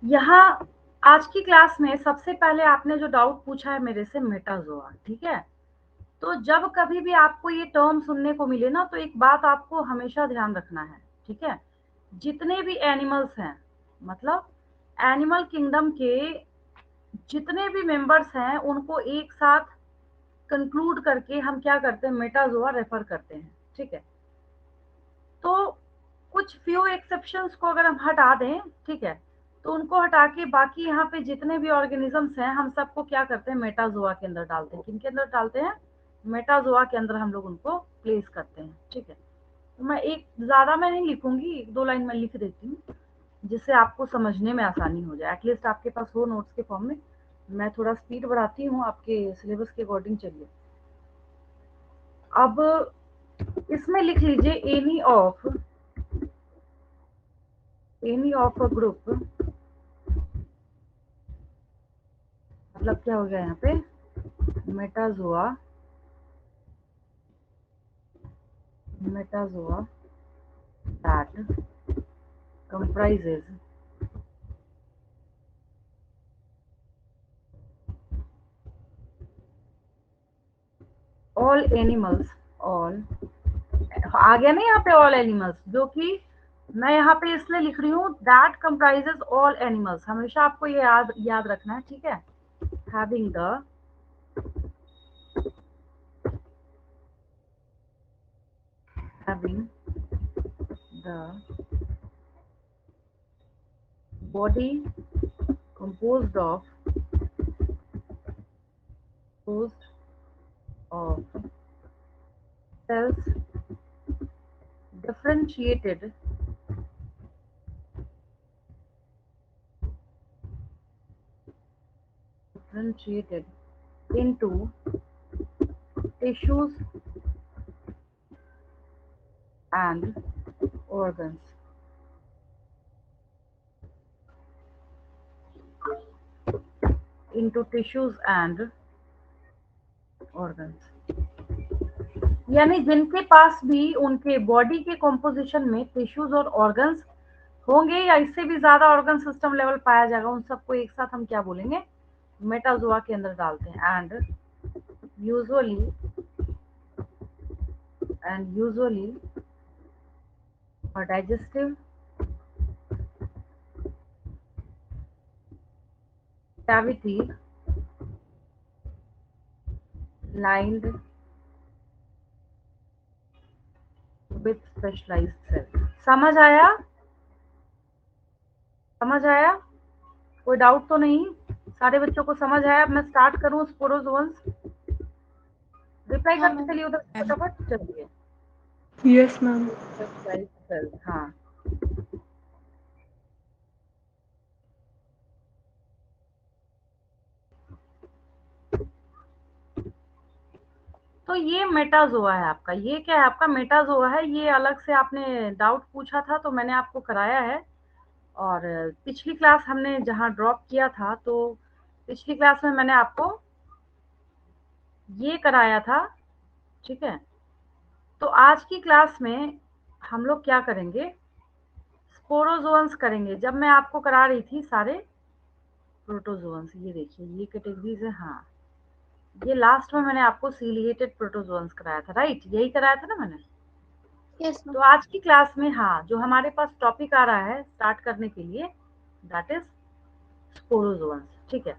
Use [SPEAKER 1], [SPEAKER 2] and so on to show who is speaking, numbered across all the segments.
[SPEAKER 1] यहाँ आज की क्लास में सबसे पहले आपने जो डाउट पूछा है मेरे से मेटाजोआ, ठीक है। तो जब कभी भी आपको ये टर्म सुनने को मिले ना, तो एक बात आपको हमेशा ध्यान रखना है, ठीक है। जितने भी एनिमल्स हैं, मतलब एनिमल किंगडम के जितने भी मेंबर्स हैं, उनको एक साथ कंक्लूड करके हम क्या करते हैं, मेटाजोआ रेफर करते हैं, ठीक है। तो कुछ फ्यू एक्सेप्शंस को अगर हम हटा दें, ठीक है, तो उनको हटा के बाकी यहाँ पे जितने भी ऑर्गेनिजम्स हैं, हम सबको क्या करते हैं, मेटाजोआ के अंदर डालते हैं। किनके अंदर डालते हैं, मेटाजोआ के अंदर हम लोग उनको प्लेस करते हैं, ठीक है। तो मैं एक ज्यादा मैं नहीं लिखूंगी, एक दो लाइन में लिख देती हूँ, जिससे आपको समझने में आसानी हो जाए, एटलीस्ट आपके पास हो नोट्स के फॉर्म में। मैं थोड़ा स्पीड बढ़ाती हूँ, आपके सिलेबस के अकॉर्डिंग चलिए। अब इसमें लिख लीजिए एनी ऑफ अ ग्रुप, मतलब क्या हो गया यहाँ पे, Metazoa that comprises all animals, all आ गया ना यहाँ पे all animals, जो कि मैं यहाँ पे इसलिए लिख रही हूँ that comprises all animals, हमेशा आपको ये याद रखना है, ठीक है। having the body composed of cells differentiated into tissues and organs. into tissues and organs, यानी जिनके पास भी उनके बॉडी के कॉम्पोजिशन में टिश्यूज और ऑर्गन्स होंगे, या इससे भी ज्यादा ऑर्गन सिस्टम लेवल पाया जाएगा, उन सबको एक साथ हम क्या बोलेंगे, मेटाजोआ के अंदर डालते हैं। Usually and usually digestive cavity lined with specialized cells। समझ आया, समझ आया, कोई डाउट तो नहीं, सारे बच्चों को समझ आया। अब मैं स्टार्ट करूं स्पोरोजोन्स, रिप्लाई
[SPEAKER 2] हाँ
[SPEAKER 1] करते
[SPEAKER 2] मैम।
[SPEAKER 1] चलिए उधर फटाफट, चलिए।
[SPEAKER 2] Yes ma'am.
[SPEAKER 1] स्पेशलाइज्ड सेल्स, हाँ। तो ये मेटाजोआ है आपका, ये क्या है आपका, मेटाजोआ है। ये अलग से आपने डाउट पूछा था तो मैंने आपको कराया है। और पिछली क्लास हमने जहाँ ड्रॉप किया था, तो पिछली क्लास में मैंने आपको ये कराया था, ठीक है। तो आज की क्लास में हम लोग क्या करेंगे, स्पोरोजोन्स करेंगे। जब मैं आपको करा रही थी सारे प्रोटोजोन्स, ये देखिए ये कैटेगरीज है, हाँ। ये लास्ट में मैंने आपको सीलिएटेड प्रोटोजोन्स कराया था, राइट, यही कराया था ना मैंने।
[SPEAKER 2] Yes ma'am.
[SPEAKER 1] तो आज की क्लास में, हाँ, जो हमारे पास टॉपिक आ रहा है स्टार्ट करने के लिए, दैट इज स्पोरोजोन्स, ठीक है।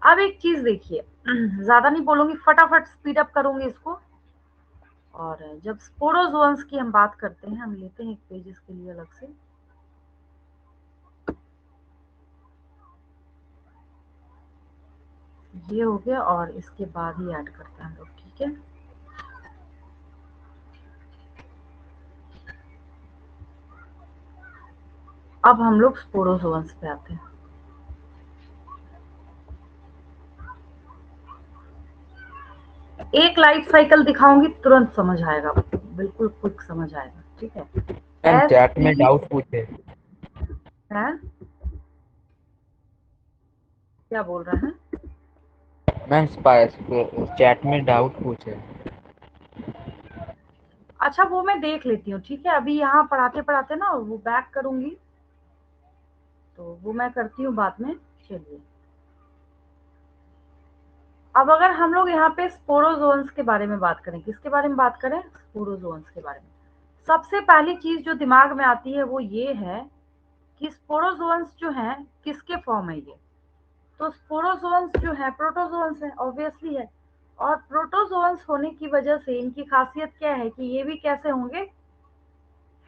[SPEAKER 1] अब एक चीज देखिए, ज्यादा नहीं बोलूंगी, फटाफट स्पीड अप करूंगी इसको। और जब स्पोरोजोन्स की हम बात करते हैं, हम लेते हैं एक पेज इसके लिए अलग से। ये हो गया, और इसके बाद ही ऐड करते हैं हम लोग, ठीक है। अब हम लोग स्पोरोजोन्स पे आते हैं। एक लाइफ साइकिल दिखाऊंगी, तुरंत समझ आएगा, बिल्कुल क्विक समझ आएगा, ठीक
[SPEAKER 3] मैम
[SPEAKER 1] है। एस
[SPEAKER 3] चैट में
[SPEAKER 1] पी
[SPEAKER 3] डाउट पूछे।
[SPEAKER 1] है, क्या बोल रहे हैं।
[SPEAKER 3] मैम चैट में डाउट पूछे।
[SPEAKER 1] अच्छा, वो मैं देख लेती हूँ, ठीक है। अभी यहाँ पढ़ाते पढ़ाते ना वो बैक करूंगी, तो वो मैं करती हूँ बाद में। चलिए, अब अगर हम लोग यहाँ पे स्पोरोजोन्स के बारे में बात करें, किसके बारे में बात करें, स्पोरोजोन्स के बारे में, सबसे पहली चीज जो दिमाग में आती है वो ये है कि स्पोरोजोन्स जो हैं किसके फॉर्म है ये। तो स्पोरोजोन्स जो है प्रोटोजोन्स है, ऑब्वियसली है। और प्रोटोजोन्स होने की वजह से इनकी खासियत क्या है कि ये भी कैसे होंगे,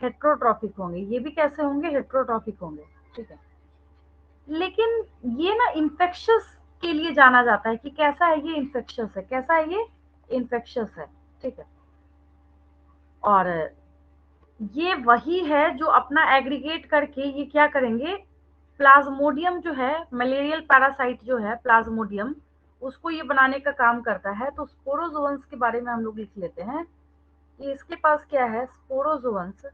[SPEAKER 1] हेट्रोट्रॉफिक होंगे। ये भी कैसे होंगे, हेट्रोट्रॉफिक होंगे, ठीक है। लेकिन ये ना इन्फेक्शस के लिए जाना जाता है कि कैसा है ये, इन्फेक्शस है। कैसा है ये, इन्फेक्शस है, ठीक है। और ये वही है जो अपना एग्रीगेट करके ये क्या करेंगे, प्लाज्मोडियम जो है, मलेरियल पैरासाइट जो है प्लाज्मोडियम, उसको ये बनाने का काम करता है। तो स्पोरोजोन्स के बारे में हम लोग लिख लेते हैं कि इसके पास क्या है, sporozoans,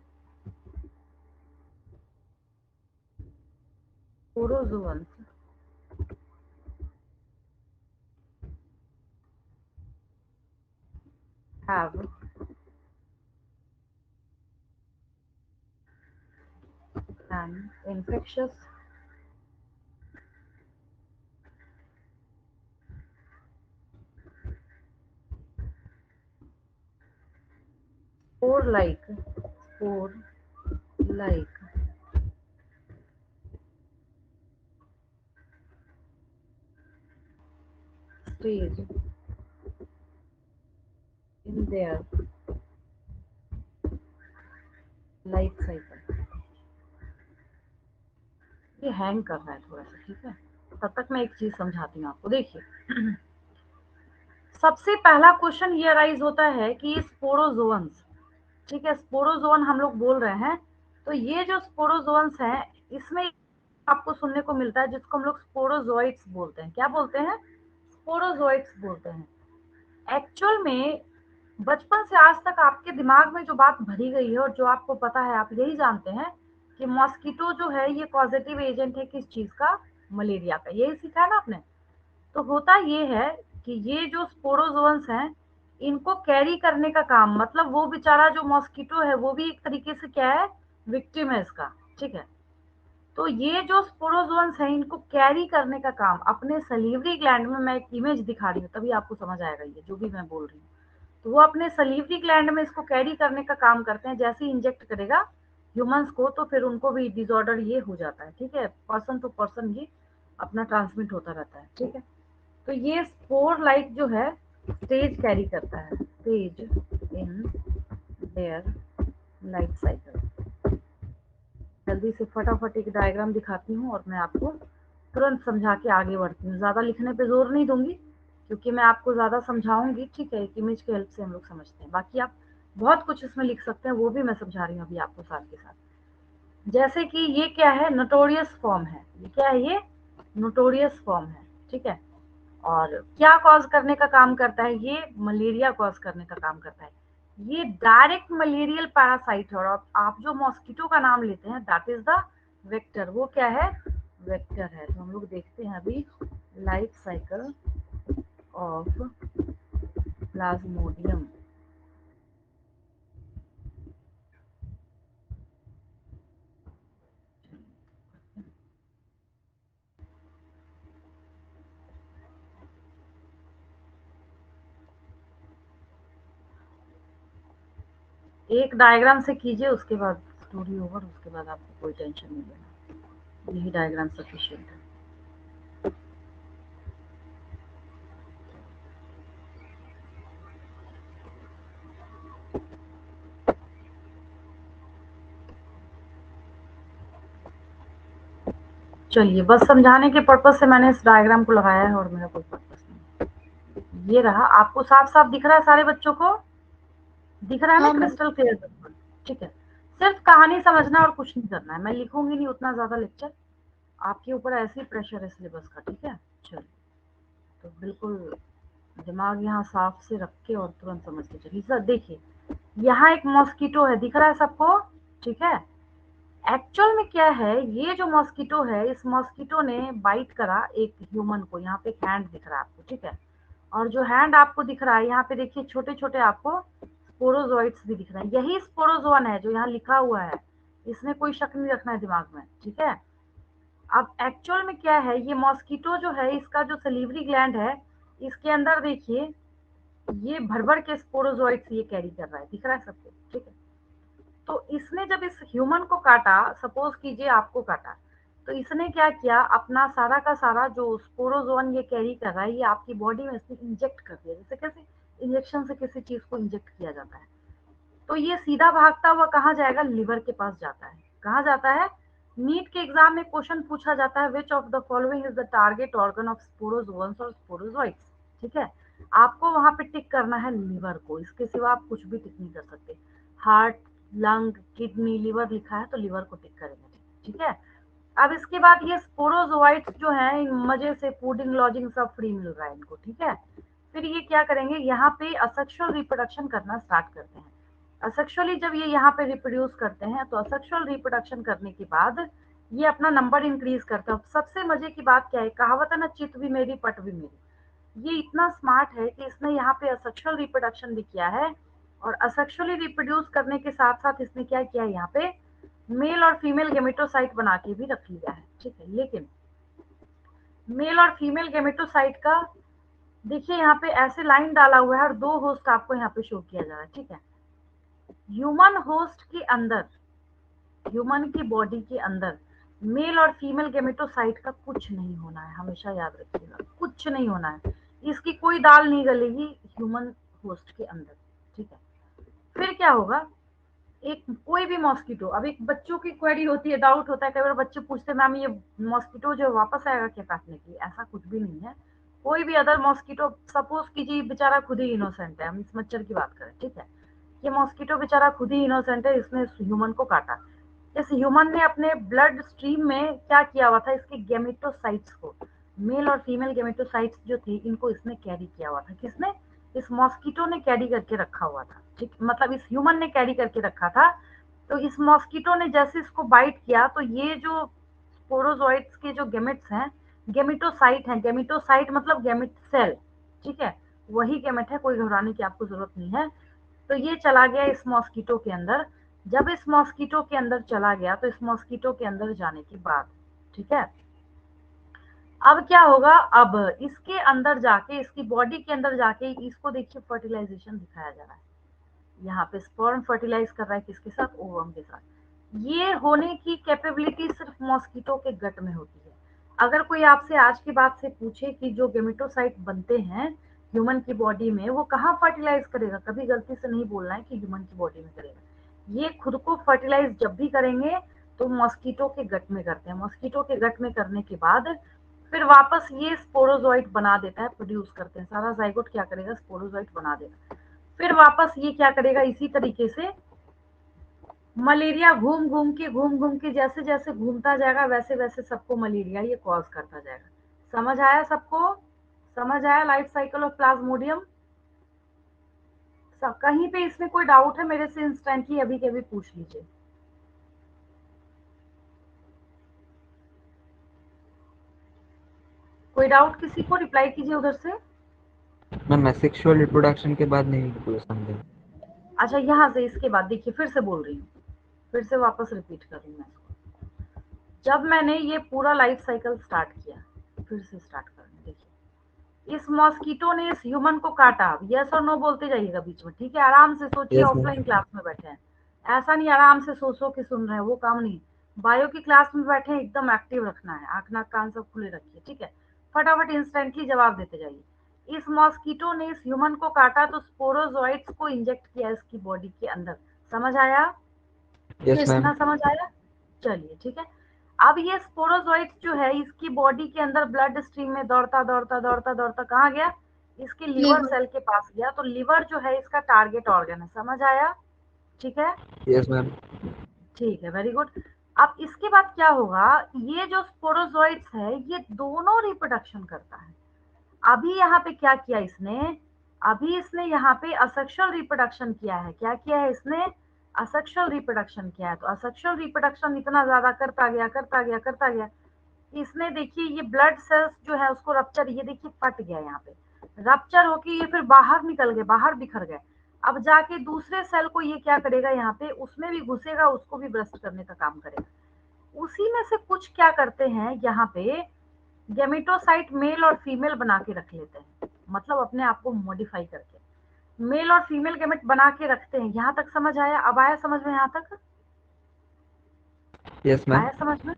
[SPEAKER 1] sporozoans have an infectious spore-like stage in their life cycle. ये हैंग कर रहा है थोड़ा सा, ठीक है। तब तक मैं एक चीज समझाती हूँ आपको। देखिए, सबसे पहला क्वेश्चन ये अराइज होता है कि स्पोरोजोन्स, ठीक है, स्पोरोजोन हम लोग बोल रहे हैं। तो ये जो स्पोरोजोन्स हैं इसमें आपको सुनने को मिलता है जिसको हम लोग स्पोरोजोइट्स बोलते हैं। क्या बोलते हैं, स्पोरोजोइट्स बोलते हैं। एक्चुअल में बचपन से आज तक आपके दिमाग में जो बात भरी गई है और जो आपको पता है, आप यही जानते हैं कि मॉस्किटो जो है ये पॉजिटिव एजेंट है किस चीज का, मलेरिया का। यही सीखा है ना आपने। तो होता ये है कि ये जो स्पोरोजोन्स हैं इनको कैरी करने का काम, मतलब वो बेचारा जो मॉस्किटो है वो भी एक तरीके से क्या है, विक्टिम है इसका, ठीक है। तो ये जो स्पोरोजोन्स हैं इनको कैरी करने का काम अपने सलीवरी ग्लैंड में, मैं एक इमेज दिखा रही हूँ तभी आपको समझ आएगा ये जो भी मैं बोल रही हूँ। तो वो अपने सलीवरी ग्लैंड में इसको कैरी करने का काम करते हैं। जैसे ही इंजेक्ट करेगा ह्यूमंस को तो फिर उनको भी डिसऑर्डर ये हो जाता है, ठीक है। पर्सन टू पर्सन ये अपना ट्रांसमिट होता रहता है, ठीक है। तो ये स्पोर लाइक जो है स्टेज कैरी करता है, stage in their life cycle. जल्दी से फटाफट एक डायग्राम दिखाती हूँ और मैं आपको तुरंत समझा के आगे बढ़ती हूँ। ज़्यादा लिखने पे जोर नहीं दूंगी क्योंकि मैं आपको ज़्यादा समझाऊंगी, ठीक है। एक इमेज की हेल्प से हम लोग समझते हैं। बाकी आप बहुत कुछ इसमें लिख सकते हैं, वो भी मैं समझा रही हूँ अभी आपको साथ के साथ। जैसे कि ये क्या है, नोटोरियस फॉर्म है। ये क्या है, ये नोटोरियस फॉर्म है, ठीक है। और क्या कॉज करने का काम करता है, ये मलेरिया कॉज करने का काम करता है। ये डायरेक्ट मलेरियल पैरासाइट है। और आप जो मॉस्किटो का नाम लेते हैं दैट इज द वेक्टर। वो क्या है, वेक्टर है। तो हम लोग देखते हैं अभी लाइफ साइकिल ऑफ प्लाज्मोडियम। एक डायग्राम से कीजिए, उसके बाद स्टोरी ओवर, उसके बाद आपको कोई टेंशन नहीं लेना। यही डायग्राम सफिशिएंट है। चलिए, बस समझाने के पर्पज से मैंने इस डायग्राम को लगाया है और मेरा कोई पर्पज नहीं। ये रहा, आपको साफ साफ दिख रहा है, सारे बच्चों को दिख रहा है ना,
[SPEAKER 2] हाँ मैम।
[SPEAKER 1] क्रिस्टल क्लियर बिल्कुल, ठीक है। सिर्फ कहानी समझना और कुछ नहीं करना है। मैं लिखूंगी नहीं उतना ज्यादा लेक्चर, आपके ऊपर ऐसे ही प्रेशर है सिलेबस का, ठीक है। चलिए, तो बिल्कुल दिमाग यहाँ साफ से रख के और तुरंत समझ के चलिए। सर देखिए, यहाँ एक मॉस्किटो है, दिख रहा है सबको, ठीक है। एक्चुअल में क्या है, ये जो मॉस्किटो है, इस मॉस्किटो ने बाइट करा एक ह्यूमन को। यहाँ पे एक हैंड दिख रहा है आपको, ठीक है। और जो हैंड आपको दिख रहा है यहाँ पे देखिए, छोटे छोटे आपको स्पोरोजोइट्स भी दिख रहे हैं। यही स्पोरोजोन है जो यहाँ लिखा हुआ है, इसमें कोई शक नहीं रखना है दिमाग में, ठीक है। अब एक्चुअल में क्या है, ये मॉस्किटो जो है इसका जो सलीवरी ग्लैंड है, इसके अंदर देखिए ये भर भर के स्पोरोजोइट्स ये कैरी कर रहा है, दिख रहा है सबको, ठीक है। तो इसने जब इस ह्यूमन को काटा, सपोज कीजिए आपको काटा, तो इसने क्या किया, अपना सारा का सारा जो स्पोरोजोन ये कैरी कर रहा है, ये आपकी बॉडी में इसने इंजेक्ट कर दिया, जैसे कैसे इंजेक्शन से किसी चीज को इंजेक्ट किया जाता है। तो ये सीधा भागता हुआ कहाँ जाएगा, लिवर के पास जाता है। कहाँ जाता है, नीट के एग्जाम में क्वेश्चन पूछा जाता है, which of the following is the target organ of sporozoans और स्पोरोजोइट्स, ठीक है। आपको वहां पे टिक करना है लिवर को, इसके सिवा आप कुछ भी टिक नहीं कर सकते। हार्ट, लंग, किडनी, लिवर लिखा है तो लिवर को टिक करेंगे, ठीक है। अब इसके बाद ये स्पोरोजोइट्स जो है, मजे से फूडिंग लॉजिंग सब फ्री मिल रहा है इनको, ठीक है। फिर ये क्या करेंगे, यहाँ पे असेक्सुअल रिप्रोडक्शन करना स्टार्ट करते हैं। असेक्सुअली जब ये यहाँ पे रिप्रोड्यूस करते हैं, तो असेक्सुअल रिप्रोडक्शन करने के बाद ये अपना नंबर इंक्रीज करता है। सबसे मजे की बात क्या है, कहावत है ना, चित भी मेरी पट भी मेरी, ये इतना स्मार्ट है कि इसने यहाँ पे असेक्सुअल रिप्रोडक्शन भी किया है, और असेक्सुअली रिप्रोड्यूस करने के साथ साथ इसने क्या किया है, यहाँ पे मेल और फीमेल गेमेटोसाइट बना के भी रख लिया है, ठीक है। लेकिन मेल और फीमेल गेमेटोसाइट का देखिए यहाँ पे ऐसे लाइन डाला हुआ है, और दो होस्ट आपको यहाँ पे शो किया जा रहा है, ठीक है। ह्यूमन होस्ट के अंदर, ह्यूमन की बॉडी के अंदर मेल और फीमेल गेमेटोसाइट का कुछ नहीं होना है, हमेशा याद रखिएगा, कुछ नहीं होना है, इसकी कोई दाल नहीं गलेगी ह्यूमन होस्ट के अंदर, ठीक है। फिर क्या होगा, एक कोई भी मॉस्किटो, अब एक बच्चों की क्वेरी होती है, डाउट होता है, कई बार बच्चे पूछते हैं मैम ये मॉस्किटो जो वापस आएगा क्या काटने की, ऐसा कुछ भी नहीं है। कोई भी अदर मॉस्किटो, सपोज कीजिए बेचारा खुद ही इनोसेंट है, हम इस मच्छर की बात करें, ठीक है। ये मॉस्किटो बेचारा खुद ही इनोसेंट है, इसने ह्यूमन को काटा। इस ह्यूमन ने अपने ब्लड स्ट्रीम में क्या किया हुआ था, इसके गेमेटोसाइट्स को, मेल और फीमेल गेमेटोसाइट्स जो थी, इनको इसने कैरी किया हुआ था। किसने, इस मॉस्किटो ने कैरी करके रखा हुआ था, ठीक, मतलब इस ह्यूमन ने कैरी करके रखा था। तो इस मॉस्किटो ने जैसे इसको बाइट किया, तो ये जो स्पोरोजोइट्स के जो गेमेट्स हैं, गेमेटोसाइट हैं, गेमेटोसाइट मतलब गेमेट सेल, ठीक है, वही गेमेट है, कोई घबराने की आपको जरूरत नहीं है। तो ये चला गया इस मॉस्किटो के अंदर। जब इस मॉस्किटो के अंदर चला गया, तो इस मॉस्किटो के अंदर जाने के बाद, ठीक है, अब क्या होगा, अब इसके अंदर जाके, इसकी बॉडी के अंदर जाके, इसको देखिए फर्टिलाइजेशन दिखाया जा रहा है, यहाँ पे स्पर्म फर्टिलाइज कर रहा है किसके साथ, ओवम के साथ। ये होने की कैपेबिलिटी सिर्फ मॉस्किटो के गट में होती है। अगर कोई आपसे आज की बात से पूछे कि जो गेमेटोसाइट बनते हैं ह्यूमन की बॉडी में, वो कहाँ फर्टिलाइज करेगा, कभी गलती से नहीं बोलना है कि ह्यूमन की बॉडी में करेगा। ये खुद को फर्टिलाइज जब भी करेंगे तो मॉस्किटो के गट में करते हैं। मॉस्किटो के गट में करने के बाद फिर वापस ये स्पोरोजोइट बना देता है, प्रोड्यूस करते हैं, सारा जाइगोट क्या करेगा, स्पोरोजोइट बना देगा। फिर वापस ये क्या करेगा, इसी तरीके से मलेरिया घूम घूम के जैसे जैसे घूमता जाएगा, वैसे वैसे सबको मलेरिया ये कॉज करता जाएगा। समझ आया सबको, समझ आया लाइफ साइकिल ऑफ प्लाज्मोडियम। सब कहीं पे इसमें कोई डाउट है मेरे से इंस्टेंटली अभी के अभी पूछ लीजिए। कोई डाउट किसी को, रिप्लाई कीजिए उधर से।
[SPEAKER 3] मैम सेक्सुअल रिप्रोडक्शन के बाद नहीं पूरा समझे।
[SPEAKER 1] अच्छा, यहाँ से इसके बाद देखिए, फिर से बोल रही हूँ, फिर से वापस रिपीट कर रही हूँ मैं इसको। जब मैंने ये पूरा लाइफ साइकिल स्टार्ट किया, फिर से स्टार्ट करना, देखिए इस मॉस्किटो ने इस ह्यूमन को काटा। यस और नो बोलते जाइएगा बीच में, ठीक है। आराम से सोचिए,
[SPEAKER 3] Yes,
[SPEAKER 1] ऑफलाइन
[SPEAKER 3] ma'am.
[SPEAKER 1] क्लास में बैठे हैं, ऐसा नहीं आराम से सो के सुन रहे हैं, वो काम नहीं। बायो की क्लास में बैठे हैं, एकदम एक्टिव रखना है, आंख नाक कान सब खुले रखिए, ठीक है। फटाफट इंस्टेंटली जवाब देते जाइए। इस मॉस्किटो ने इस ह्यूमन को काटा, तो स्पोरोजोइट्स को इंजेक्ट किया इसकी बॉडी के अंदर। समझ आया,
[SPEAKER 3] Yes,
[SPEAKER 2] Yes,
[SPEAKER 3] ma'am.
[SPEAKER 1] इतना समझ आया, चलिए ठीक है। अब ये स्पोरोजोइट्स जो है इसकी बॉडी के अंदर ब्लड स्ट्रीम में दौड़ता दौड़ता दौड़ता दौड़ता कहाँ गया, इसके लिवर
[SPEAKER 2] liver.
[SPEAKER 1] सेल के पास गया। तो लिवर जो है इसका टारगेट ऑर्गन है, समझ आया, ठीक है,
[SPEAKER 3] Yes, ma'am.
[SPEAKER 1] ठीक है, वेरी गुड। अब इसके बाद क्या होगा, ये जो स्पोरोजोइट्स है ये दोनों रिप्रोडक्शन करता है। अभी यहाँ पे क्या किया इसने, अभी इसने यहाँ पे असेक्सुअल रिप्रोडक्शन किया है। क्या किया है इसने, असेक्सुअल रिप्रोडक्शन किया है। तो असेक्सुअल रिप्रोडक्शन इतना ज्यादा करता गया करता गया करता गया, इसने देखिए ये ब्लड सेल्स जो है उसको रप्चर, ये देखिए फट गया, यहाँ पे रप्चर होके ये फिर बाहर निकल गए, बाहर बिखर गए। अब जाके दूसरे सेल को ये क्या करेगा, यहाँ पे उसमें भी घुसेगा, उसको भी ब्रस्ट करने का काम करेगा। उसी में से कुछ क्या करते हैं यहाँ पे, गैमेटोसाइट मेल और फीमेल बना के रख लेते हैं, मतलब अपने आप को मॉडिफाई करके मेल और फीमेल गैमेट बना के रखते हैं। यहाँ तक समझ आया? अब आया समझ में यहाँ तक?
[SPEAKER 3] Yes ma'am.
[SPEAKER 1] आया समझ में?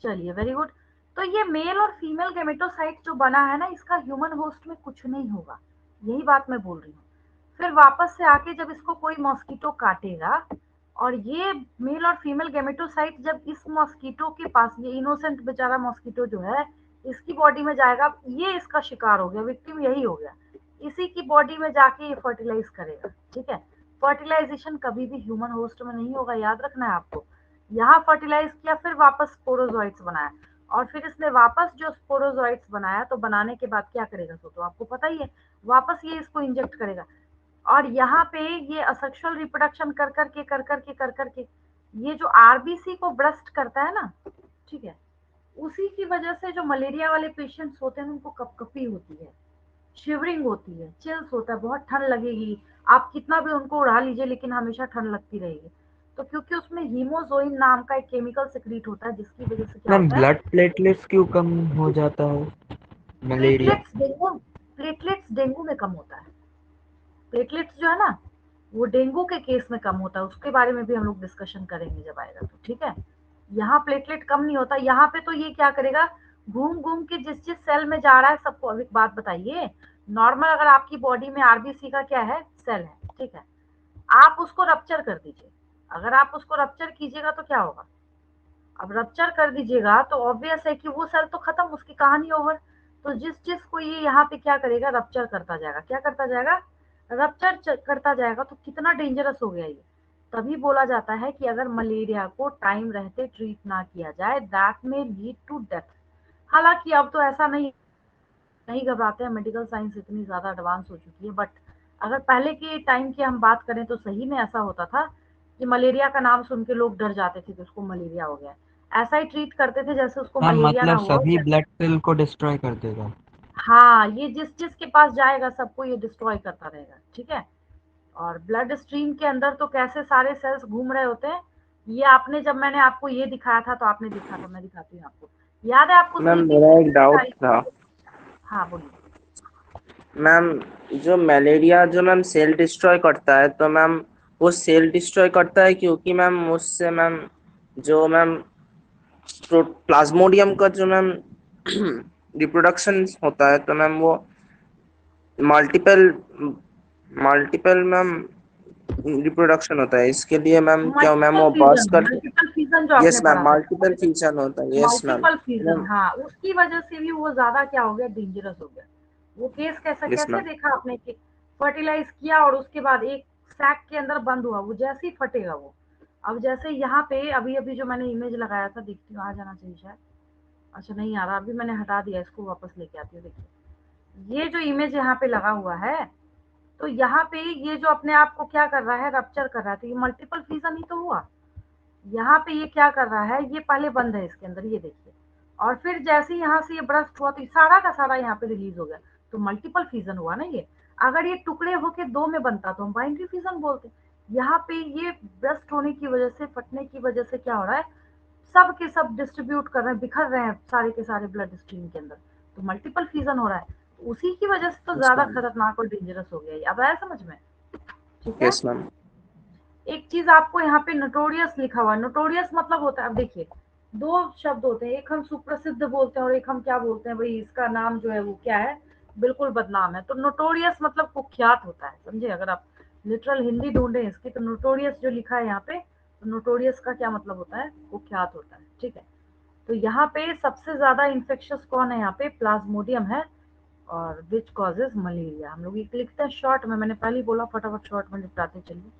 [SPEAKER 1] चलिए, वेरी गुड। तो ये मेल और फीमेल गैमेटोसाइट जो बना है ना, इसका ह्यूमन होस्ट में कुछ नहीं होगा, यही बात मैं बोल रही हूँ। फिर वापस से आके जब इसको कोई मॉस्किटो काटेगा और ये मेल और फीमेल गैमेटोसाइट जब इस मॉस्किटो के पास, ये इनोसेंट बेचारा मॉस्किटो जो है, इसकी बॉडी में जाएगा, ये इसका शिकार हो गया, विक्टिम यही हो गया, इसी की बॉडी में जाके ये फर्टिलाइज करेगा। ठीक है, फर्टिलाइजेशन कभी भी ह्यूमन होस्ट में नहीं होगा, याद रखना है आपको। यहाँ फर्टिलाइज किया, फिर वापस स्पोरोजोइट्स बनाया, और फिर इसने वापस जो स्पोरोजोइट्स बनाया, तो बनाने के बाद क्या करेगा तो आपको पता ही है, वापस ये इसको इंजेक्ट करेगा। और यहाँ पे ये असेक्सुअल रिप्रोडक्शन कर करके ये जो आरबीसी को ब्रस्ट करता है ना, ठीक है, उसी की वजह से जो मलेरिया वाले पेशेंट्स होते हैं उनको कपकपी होती है, शिवरिंग होती है, चिल्स होता है, बहुत ठंड लगेगी, आप कितना भी उनको उड़ा लीजिए लेकिन हमेशा ठंड लगती रहेगी। तो क्योंकि उसमें हीमोजोइन नाम का एक केमिकल सिक्रीट होता है, जिसकी वजह से क्या
[SPEAKER 3] मैम
[SPEAKER 1] होता है,
[SPEAKER 3] ब्लड प्लेटलेट्स क्यों कम हो जाता है मलेरिया?
[SPEAKER 1] प्लेटलेट्स डेंगू में कम होता है। प्लेटलेट्स जो है ना, वो डेंगू के केस में कम होता है, उसके बारे में भी हम लोग डिस्कशन करेंगे जब आएगा तो, ठीक है। यहाँ प्लेटलेट कम नहीं होता, यहाँ पे तो ये क्या करेगा, घूम घूम के जिस जिस सेल में जा रहा है सबको। अब एक बात बताइए, नॉर्मल अगर आपकी बॉडी में आरबीसी का क्या है, सेल है, ठीक है, आप उसको रप्चर कर दीजिए, अगर आप उसको रप्चर कीजिएगा तो क्या होगा, अब रप्चर कर दीजिएगा तो ऑब्वियस है कि वो सेल तो खत्म, उसकी कहानी ओवर। तो जिस जिस को ये यहाँ पे क्या करेगा, रप्चर करता जाएगा, क्या करता जाएगा, रप्चर करता जाएगा। तो कितना डेंजरस हो गया ये। तभी बोला जाता है कि अगर मलेरिया को टाइम रहते ट्रीट ना किया जाए, दैट में लीड टू डेथ। हालांकि अब तो ऐसा नहीं घबराते हैं, मेडिकल साइंस इतनी ज्यादा एडवांस हो चुकी है, बट अगर पहले के टाइम की हम बात करें तो सही में ऐसा होता था कि मलेरिया का नाम सुन के लोग डर जाते थे कि उसको मलेरिया हो गया है। ऐसा ही ट्रीट करते थे जैसे उसको
[SPEAKER 3] मैम
[SPEAKER 1] मलेरिया ना
[SPEAKER 3] मतलब
[SPEAKER 1] हुआ हो।
[SPEAKER 3] सभी ब्लड सेल को डिस्ट्रॉय कर देगा?
[SPEAKER 1] हाँ, ये जिस जिस के पास जाएगा सबको ये डिस्ट्रॉय करता रहेगा, ठीक है। और ब्लड स्ट्रीम के अंदर तो कैसे सारे सेल्स घूम रहे होते हैं, ये आपने, जब मैंने आपको ये दिखाया था तो आपने देखा था, मैं दिखाती हूँ आपको, याद है आपको
[SPEAKER 4] मैम
[SPEAKER 1] सीपी
[SPEAKER 4] मेरा एक
[SPEAKER 1] सिक्स
[SPEAKER 4] डाउट
[SPEAKER 1] सारी
[SPEAKER 4] था।
[SPEAKER 1] चीजें? हाँ बोलिए।
[SPEAKER 4] मैम जो मलेरिया जो मैम सेल डिस्ट्रॉय करता है, तो मैम वो सेल डिस्ट्रॉय करता है क्योंकि मैम उससे मैम जो मैम प्लाज्मोडियम का जो मैम रिप्रोडक्शन होता है, तो मैम वो मल्टीपल मल्टीपल मैम रिप्रोडक्शन होता है, इसके लिए मैम क्या मैम वो बर्स कर।
[SPEAKER 1] मल्टीपल फ्यूजन जो आपने
[SPEAKER 4] यस मैम,
[SPEAKER 1] पढ़ा था,
[SPEAKER 4] मल्टीपल फ्यूजन होता है, yes ma'am.
[SPEAKER 1] Multiple fusion,
[SPEAKER 4] ma'am
[SPEAKER 1] हाँ, उसकी वजह से भी वो ज्यादा क्या हो गया, डेंजरस हो गया। वो केस कैसा,
[SPEAKER 4] यस
[SPEAKER 1] कैसे
[SPEAKER 4] मैम।
[SPEAKER 1] देखा आपने कि फर्टिलाइज किया और उसके बाद एक सैक के अंदर बंद हुआ, वो जैसे ही फटेगा वो। अब जैसे यहाँ पे अभी अभी जो मैंने इमेज लगाया था, देखती हूँ आ जाना चाहिए शायद, अच्छा नहीं आ रहा, अभी मैंने हटा दिया, इसको वापस लेके आती हूँ। देखिए ये जो इमेज यहाँ पे लगा हुआ है, तो यहाँ पे ये जो अपने आप को क्या कर रहा है, रप्चर कर रहा है, तो ये मल्टीपल फ्यूजन ही तो हुआ। यहाँ पे ये क्या कर रहा है, ये पहले बंद है इसके अंदर, ये देखिए, और फिर जैसे ही यहाँ से ये ब्रस्ट हुआ तो ये सारा का सारा यहाँ पे रिलीज हो गया, तो मल्टीपल फ्यूजन हुआ ना ये। अगर ये टुकड़े होके दो में बनता तो हम बाइनरी फ्यूजन बोलते। यहाँ पे ये ब्रस्ट होने की वजह से, फटने की वजह से क्या हो रहा है, सब के सब डिस्ट्रीब्यूट कर रहे हैं, बिखर रहे हैं सारे के सारे ब्लड स्ट्रीम के अंदर, तो मल्टीपल फ्यूजन हो रहा है। उसी की वजह से तो
[SPEAKER 4] यस
[SPEAKER 1] ज्यादा
[SPEAKER 4] मैम।
[SPEAKER 1] खतरनाक और डेंजरस हो गया ये। अब आया समझ में? ठीक है।
[SPEAKER 4] Yes ma'am.
[SPEAKER 1] एक चीज आपको यहाँ पे नोटोरियस लिखा हुआ है, नोटोरियस मतलब होता है, अब देखिए दो शब्द होते हैं, एक हम सुप्रसिद्ध बोलते हैं और एक हम क्या बोलते हैं, भाई इसका नाम जो है वो क्या है, बिल्कुल बदनाम है। तो नोटोरियस मतलब कुख्यात होता है, समझे? अगर आप लिटरल हिंदी ढूंढे इसकी, तो नोटोरियस जो लिखा है यहाँ पे, तो नोटोरियस का क्या मतलब होता है, कुख्यात होता है, ठीक है। तो यहाँ पे सबसे ज्यादा इन्फेक्शियस कौन है, यहाँ पे प्लाज्मोडियम है, और विच कॉजेज मलेरिया। हम लोग ये लिखते हैं शॉर्ट में, मैंने पहले ही बोला, फटाफट शॉर्ट में निपटाते चलिए।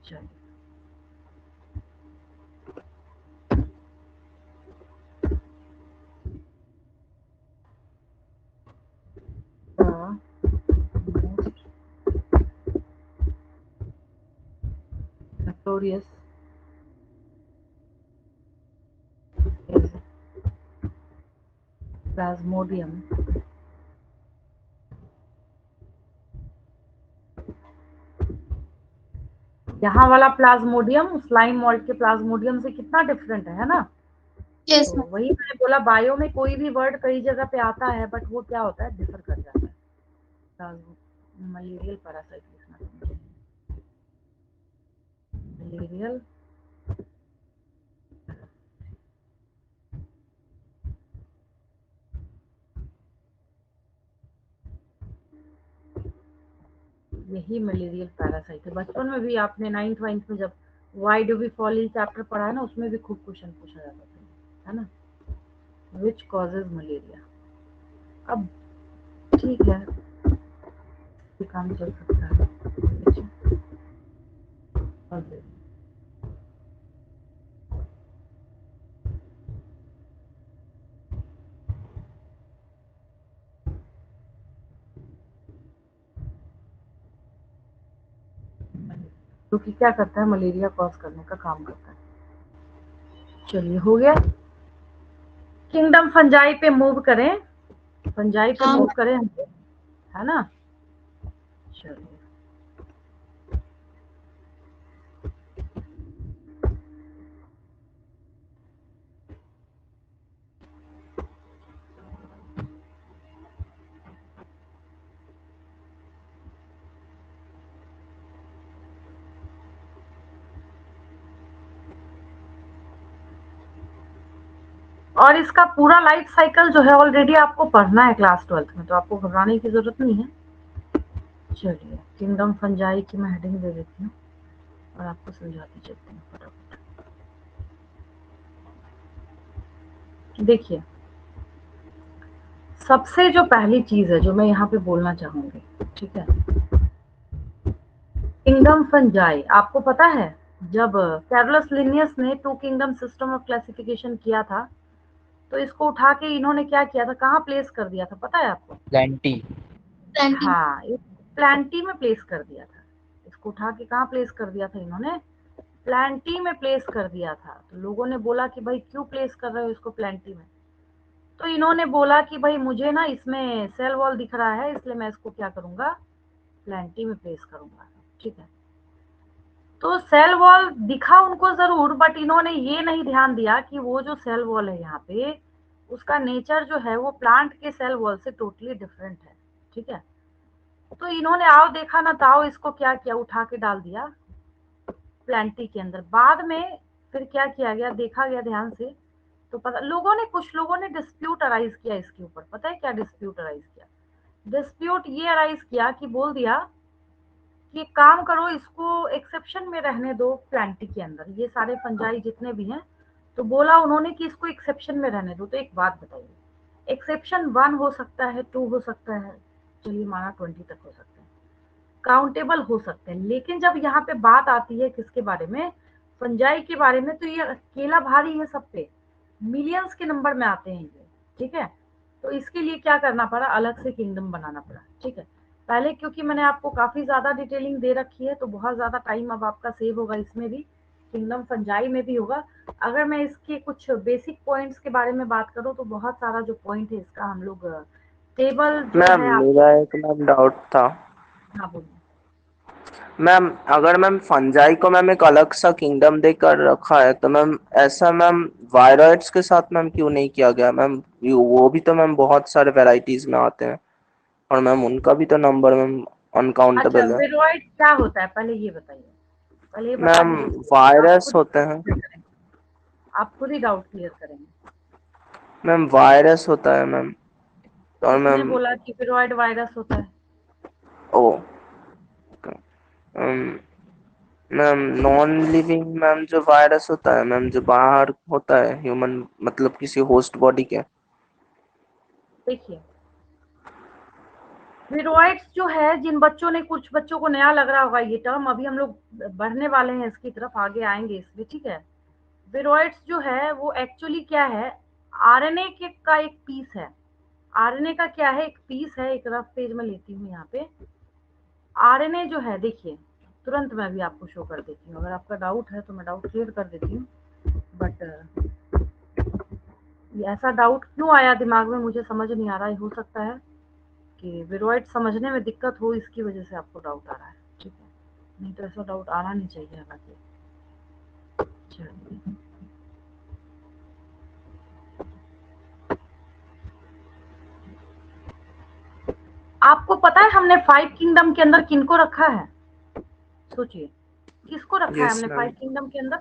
[SPEAKER 1] चलिए, most notorious is Plasmodium यहाँ वाला प्लाज्मोडियम स्लाइम मोल्ड के प्लाज्मोडियम से कितना डिफरेंट है ना।
[SPEAKER 2] Yes,
[SPEAKER 1] तो
[SPEAKER 2] ma'am.
[SPEAKER 1] वही मैंने बोला, बायो में कोई भी वर्ड कई जगह पे आता है, बट वो क्या होता है, डिफर कर जाता है। मलेरियल पैरासाइट लिखना, मलेरियल यही मलेरियल पैरासाइट है। बचपन में भी आपने 9th 9th में जब why do we fall in chapter पढ़ा है ना, उसमें भी खूब क्वेश्चन पूछा जाता था, है ना, विच कॉजेज मलेरिया। अब ठीक है, ये काम चल सकता है। क्योंकि क्या करता है, मलेरिया कॉज करने का काम करता है। चलिए हो गया। किंगडम फंजाई पे मूव करें, फंजाई पे
[SPEAKER 2] हाँ,
[SPEAKER 1] मूव करें हम, है ना। चलिए और इसका पूरा लाइफ साइकिल जो है ऑलरेडी आपको पढ़ना है क्लास 12th में, तो आपको घबराने की जरूरत नहीं है। चलिए किंगडम फंजाई की मैं हेडिंग दे देती हूँ और आपको समझाती चलती हूँ फटाफट। देखिए, सबसे जो पहली चीज है जो मैं यहाँ पे बोलना चाहूंगी, ठीक है, किंगडम फंजाई, आपको पता है जब कैरोलस लिनियस ने two kingdom system of classification किया था, तो इसको उठा के इन्होंने क्या किया था, कहाँ प्लेस कर दिया था, पता है आपको?
[SPEAKER 3] प्लेंटी।
[SPEAKER 2] planting.
[SPEAKER 1] हाँ, प्लांटी में प्लेस कर दिया था। इसको उठा के कहाँ प्लेस कर दिया था इन्होंने, प्लांटी में प्लेस कर दिया था। तो लोगों ने बोला कि भाई क्यों प्लेस कर रहे हो इसको प्लांटी में, तो इन्होंने बोला कि भाई मुझे ना इसमें सेल वॉल दिख रहा है, इसलिए मैं इसको क्या करूंगा, प्लांटी में प्लेस करूंगा, ठीक है। तो सेल वॉल दिखा उनको जरूर, बट इन्होंने ये नहीं ध्यान दिया कि वो जो सेल वॉल है यहाँ पे, उसका नेचर जो है वो प्लांट के सेल वॉल से टोटली डिफरेंट है, ठीक है। तो इन्होंने आओ देखा ना ताओ इसको क्या किया, उठा के डाल दिया प्लांटी के अंदर। बाद में फिर क्या किया गया, देखा गया ध्यान से, तो पता कुछ लोगों ने डिस्प्यूट अराइज किया इसके ऊपर। पता है क्या डिस्प्यूट अराइज किया? डिस्प्यूट ये अराइज किया कि बोल दिया कि एक काम करो, इसको एक्सेप्शन में रहने दो प्लांटी के अंदर, ये सारे फंजाई जितने भी हैं, तो बोला उन्होंने कि इसको एक्सेप्शन में रहने दो। तो एक बात बताइए, एक्सेप्शन 1 हो सकता है, 2 हो सकता है, चलिए माना 20 तक हो सकता है, काउंटेबल हो सकते हैं, लेकिन जब यहाँ पे बात आती है किसके बारे में, फंजाई के बारे में, तो ये अकेला भारी है सब पे, मिलियंस के नंबर में आते हैं ये, ठीक है। तो इसके लिए क्या करना पड़ा, अलग से किंगडम बनाना पड़ा, ठीक है। पहले क्योंकि मैंने आपको काफी ज्यादा डिटेलिंग दे रखी है, तो बहुत ज्यादा टाइम अब आपका सेव होगा, इसमें भी किंगडम फंजाई में भी होगा। अगर मैं इसके कुछ बेसिक पॉइंट्स के बारे में बात करूँ, तो बहुत सारा जो पॉइंट है इसका हम लोग टेबल जो
[SPEAKER 4] मैम
[SPEAKER 1] है आप,
[SPEAKER 4] मेरा एक मैम डाउट था।
[SPEAKER 1] हाँ बोलिए।
[SPEAKER 4] मैम अगर मैम फंजाई को मैम एक अलग सा किंगडम देकर रखा है, तो मैम ऐसा मैम वायरॉइड्स के साथ मैम क्यों नहीं किया गया मैम? वो भी तो मैम बहुत सारे वैरायटीज में आते हैं, और मैम उनका भी तो नंबर मैम
[SPEAKER 1] अच्छा,
[SPEAKER 4] अनकाउंटेबल है।
[SPEAKER 1] विरोइड क्या होता है पहले ये बताइए, पहले ये बता
[SPEAKER 4] मैम
[SPEAKER 1] दीजिए, आप
[SPEAKER 4] वायरस
[SPEAKER 1] खुद
[SPEAKER 4] होते हैं।
[SPEAKER 1] आप खुद ही डाउट क्लियर करेंगे।
[SPEAKER 4] मैम वायरस होता है मैम, और
[SPEAKER 1] किसने
[SPEAKER 4] मैम
[SPEAKER 1] बोला कि विरोइड वायरस होता है?
[SPEAKER 4] ओ मैम नॉन लिविंग मैम जो वायरस होता है मैम, जो बाहर होता है ह्यूमन मतलब किसी होस्ट बॉडी के।
[SPEAKER 1] देखिए, विरोइड्स जो है, जिन बच्चों ने, कुछ बच्चों को नया लग रहा होगा ये टर्म, अभी हम लोग बढ़ने वाले हैं इसकी तरफ, आगे आएंगे इसमें, ठीक है। विरोइड्स जो है वो एक्चुअली क्या है, आरएनए के का एक पीस है। आरएनए का क्या है, एक पीस है। एक रफ पेज में लेती हूँ यहाँ पे, आरएनए जो है, देखिए तुरंत मैं भी आपको शो कर देती हूँ, अगर आपका डाउट है तो मैं डाउट क्लियर कर देती हूँ। बट ये ऐसा डाउट क्यों आया दिमाग में मुझे समझ नहीं आ रहा है, हो सकता है कि विरोइड समझने में दिक्कत हो, इसकी वजह से आपको डाउट आ रहा है, ठीक है। नहीं तो ऐसा डाउट आना नहीं चाहिए हालांकि। चलिए आपको पता है हमने 5 किंगडम के अंदर किनको रखा है? सोचिए किसको रखा है
[SPEAKER 4] यस
[SPEAKER 1] हमने
[SPEAKER 4] मैम
[SPEAKER 1] 5 किंगडम के अंदर?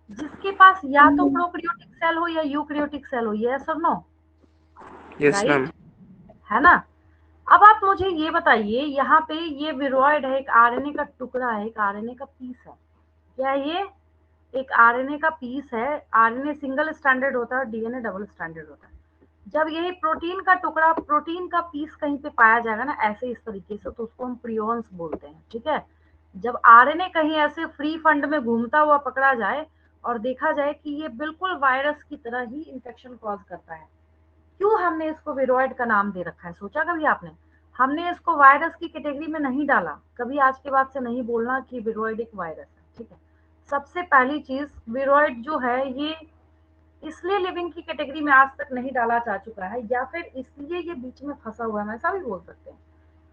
[SPEAKER 1] जिसके पास या तो प्रोकैरियोटिक सेल हो या यूकैरियोटिक सेल हो, यस और नो,
[SPEAKER 4] यस मैम
[SPEAKER 1] राइट, है ना? अब आप मुझे ये बताइए, यहाँ पे ये विरोइड है, एक आरएनए का टुकड़ा है, एक आरएनए का पीस है। क्या है ये? एक आरएनए का पीस है। आरएनए सिंगल स्टैंडर्ड होता है, डीएनए डबल स्टैंडर्ड होता है। जब यही प्रोटीन का टुकड़ा, प्रोटीन का पीस कहीं पे पाया जाएगा ना ऐसे इस तरीके से, तो उसको हम प्रियोन्स बोलते हैं, ठीक है? जब आरएनए कहीं ऐसे फ्री फंड में घूमता हुआ पकड़ा जाए और देखा जाए कि ये बिल्कुल वायरस की तरह ही इंफेक्शन कॉज करता है, क्यों हमने इसको विरोइड का नाम दे रखा है? सोचा कभी आपने? हमने इसको वायरस की कैटेगरी में नहीं डाला, कभी आज के बाद से नहीं बोलना कि विरोइड एक वायरस है, ठीक है? सबसे पहली चीज, विरोइड जो है ये इसलिए लिविंग की कैटेगरी में आज तक नहीं डाला जा चुका है, या फिर इसलिए ये बीच में फंसा हुआ है, हम ऐसा भी बोल सकते हैं।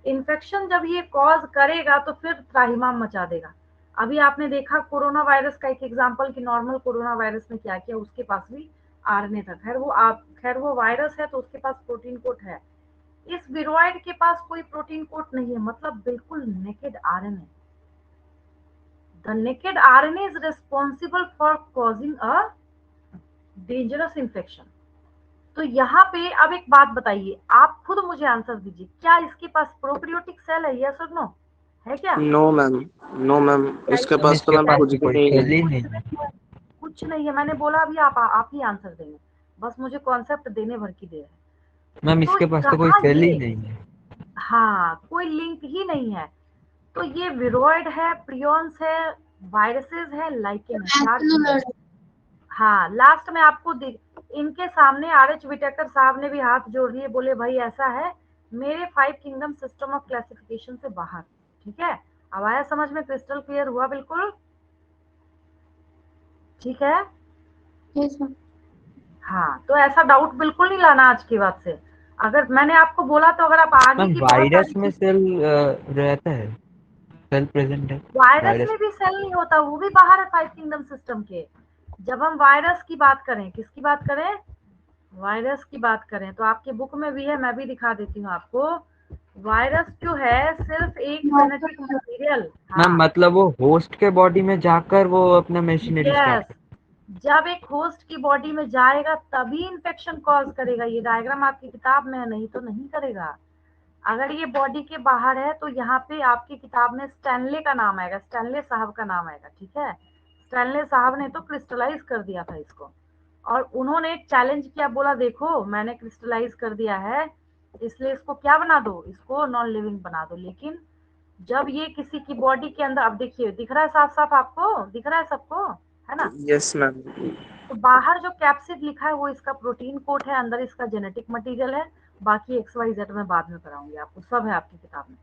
[SPEAKER 1] इन्फेक्शन जब ये कॉज करेगा तो फिर त्राहिमाम मचा देगा। अभी आपने देखा कोरोना वायरस का एक एग्जांपल कि नॉर्मल कोरोना वायरस ने क्या किया, उसके पास भी आरएनए था। खैर वो वायरस है तो उसके पास प्रोटीन कोट है। इस विरोइड के पास कोई प्रोटीन कोट नहीं है, मतलब बिल्कुल naked RNA. The naked RNA is responsible for causing a dangerous infection. तो यहाँ पे अब एक बात बताइए, आप खुद मुझे आंसर दीजिए, क्या इसके पास प्रोकैरियोटिक सेल है, यस और नो? है क्या?
[SPEAKER 4] नो मैम नो मैम
[SPEAKER 1] क्या
[SPEAKER 4] इसके
[SPEAKER 1] ये
[SPEAKER 3] मैम
[SPEAKER 4] पास तो
[SPEAKER 3] इसके
[SPEAKER 4] मैम
[SPEAKER 3] पास
[SPEAKER 4] कुछ
[SPEAKER 3] तो
[SPEAKER 4] भी
[SPEAKER 3] कोई
[SPEAKER 4] नहीं
[SPEAKER 3] सेल
[SPEAKER 4] है
[SPEAKER 3] ही नहीं है।
[SPEAKER 1] कुछ नहीं है, मैंने बोला अभी आप ही आंसर देंगे, बस मुझे कॉन्सेप्ट देने भर की देर है।
[SPEAKER 3] मैम
[SPEAKER 1] तो
[SPEAKER 3] इसके पास तो कोई
[SPEAKER 1] कहाँ
[SPEAKER 3] सेल ही
[SPEAKER 1] ये,
[SPEAKER 3] नहीं है।
[SPEAKER 1] हाँ कोई लिंक ही नहीं है। तो ये विरोइड है, प्रियॉन्स है, वायरसेस है, लाइकेन है, चार चीजें। हाँ लास्ट में आपको इनके सामने आर.एच. विटेकर साहब ने भी हाथ जोड़ लिए, बोले भाई ऐसा है, मेरे 5 किंगडम सिस्टम ऑफ क्लासिफिकेशन से बाहर, ठीक है? अब आया समझ में? क्रिस्टल क्लियर हुआ बिल्कुल? ठीक है।
[SPEAKER 2] Yes ma'am.
[SPEAKER 1] हाँ तो ऐसा डाउट बिल्कुल नहीं लाना आज के बाद से। अगर मैंने आपको बोला तो अगर आप आगे
[SPEAKER 3] मैम
[SPEAKER 1] की बहुत
[SPEAKER 3] वायरस
[SPEAKER 1] सारी
[SPEAKER 3] में
[SPEAKER 1] चीज,
[SPEAKER 3] सेल रहता है, सेल प्रेजेंट है
[SPEAKER 1] वायरस
[SPEAKER 3] वायरस।
[SPEAKER 1] में भी सेल नहीं होता, वो भी बाहर है 5 किंगडम सिस्टम के। जब हम वायरस की बात करें, किसकी बात करें? वायरस की बात करें तो आपके बुक में भी है, मैं भी दिखा देती हूँ आपको। वायरस जो है सिर्फ एक जेनेटिक मटेरियल,
[SPEAKER 3] मैम
[SPEAKER 1] हाँ
[SPEAKER 3] मतलब वो होस्ट के बॉडी में जाकर वो अपना मशीनरी
[SPEAKER 1] यस,
[SPEAKER 3] स्टार्ट।
[SPEAKER 1] जब एक होस्ट की बॉडी में जाएगा तभी इन्फेक्शन कॉज करेगा। ये डायग्राम आपकी किताब में है, नहीं तो नहीं करेगा। अगर ये बॉडी के बाहर है तो यहाँ पे आपकी किताब में स्टैनले का नाम आएगा, स्टैनले साहब का नाम आएगा, ठीक है? स्टैनले साहब ने तो क्रिस्टलाइज कर दिया था इसको, और उन्होंने चैलेंज किया, बोला देखो मैंने क्रिस्टलाइज कर दिया है, इसलिए इसको क्या बना दो, इसको नॉन लिविंग बना दो। लेकिन जब ये किसी की बॉडी के अंदर, अब देखिए दिख रहा है साफ साफ, आपको दिख रहा है सबको, है ना?
[SPEAKER 4] यस मैम
[SPEAKER 1] तो बाहर जो कैप्सिड लिखा है वो इसका प्रोटीन कोड है, अंदर इसका जेनेटिक मटेरियल है। बाकी एक्स वाई जेड में बाद में कराऊंगी आपको, सब है आपकी किताब में।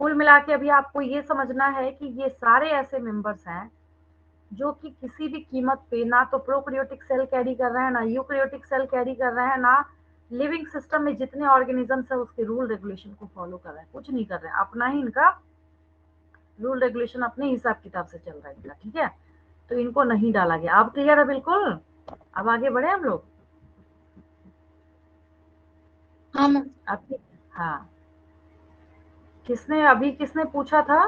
[SPEAKER 1] कुल मिला के अभी आपको ये समझना है कि ये सारे ऐसे मेंबर्स हैं जो कि किसी भी कीमत पे ना तो प्रोकैरियोटिक सेल कैरी कर रहे हैं, ना यूकैरियोटिक सेल कैरी कर रहे हैं, ना लिविंग सिस्टम में जितने ऑर्गेनिजम्स है उसके रूल रेगुलेशन को फॉलो कर रहे हैं, कुछ नहीं कर रहे हैं। अपना ही इनका रूल रेगुलेशन अपने हिसाब किताब से चल रहा है इनका, ठीक है? तो इनको नहीं डाला गया। अब क्लियर है बिल्कुल? अब आगे बढ़े हम लोग।
[SPEAKER 2] हाँ मैम।
[SPEAKER 1] आपकी, हाँ किसने पूछा था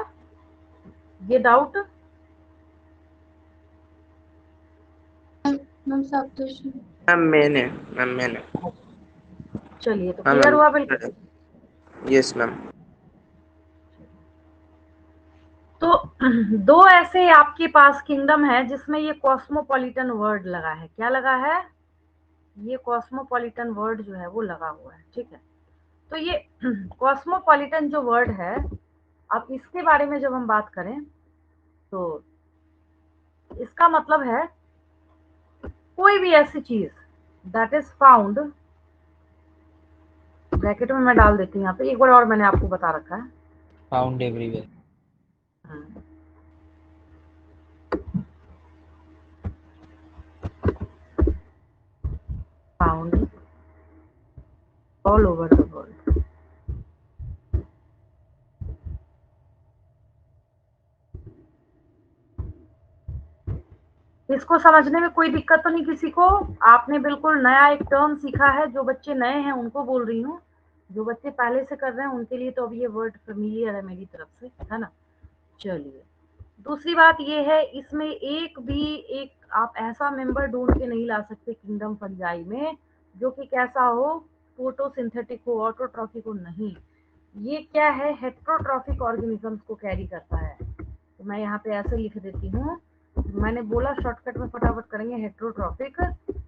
[SPEAKER 1] ये डाउट?
[SPEAKER 2] मैम सब तो
[SPEAKER 4] मैम मैंने
[SPEAKER 1] चलिए तो
[SPEAKER 4] हाँ
[SPEAKER 1] क्लियर
[SPEAKER 4] मैम
[SPEAKER 1] हुआ बिल्कुल।
[SPEAKER 4] यस मैम
[SPEAKER 1] तो दो ऐसे आपके पास किंगडम है जिसमें ये कॉस्मोपॉलिटन वर्ड लगा है। क्या लगा है? ये कॉस्मोपॉलिटन वर्ड जो है वो लगा हुआ है, ठीक है? तो ये कॉस्मोपॉलिटन जो वर्ड है, अब इसके बारे में जब हम बात करें तो इसका मतलब है कोई भी ऐसी चीज दैट इज फाउंड, ब्रैकेट में मैं डाल देती हूँ यहाँ पे, एक बार और मैंने आपको बता रखा है।
[SPEAKER 3] Found everywhere.
[SPEAKER 1] Found all over the world. इसको समझने में कोई दिक्कत तो नहीं किसी को? आपने बिल्कुल नया एक टर्म सीखा है, जो बच्चे नए हैं उनको बोल रही हूँ, जो बच्चे पहले से कर रहे हैं उनके लिए तो अब ये वर्ड फेमिलियर है मेरी तरफ से, है ना। चलिए, दूसरी बात ये है, इसमें एक आप ऐसा मेंबर ढूंढ के नहीं ला सकते किंगडम फंजाई में जो कि कैसा हो, फोटोसिंथेटिक हो, ऑटोट्रॉफिक हो, नहीं। ये क्या है, हेट्रोट्रॉफिक ऑर्गेनिजम्स को कैरी करता है। तो मैं यहाँ पे ऐसे लिख देती हूँ, मैंने बोला शॉर्टकट में फटाफट करेंगे, हेट्रोट्रॉफिक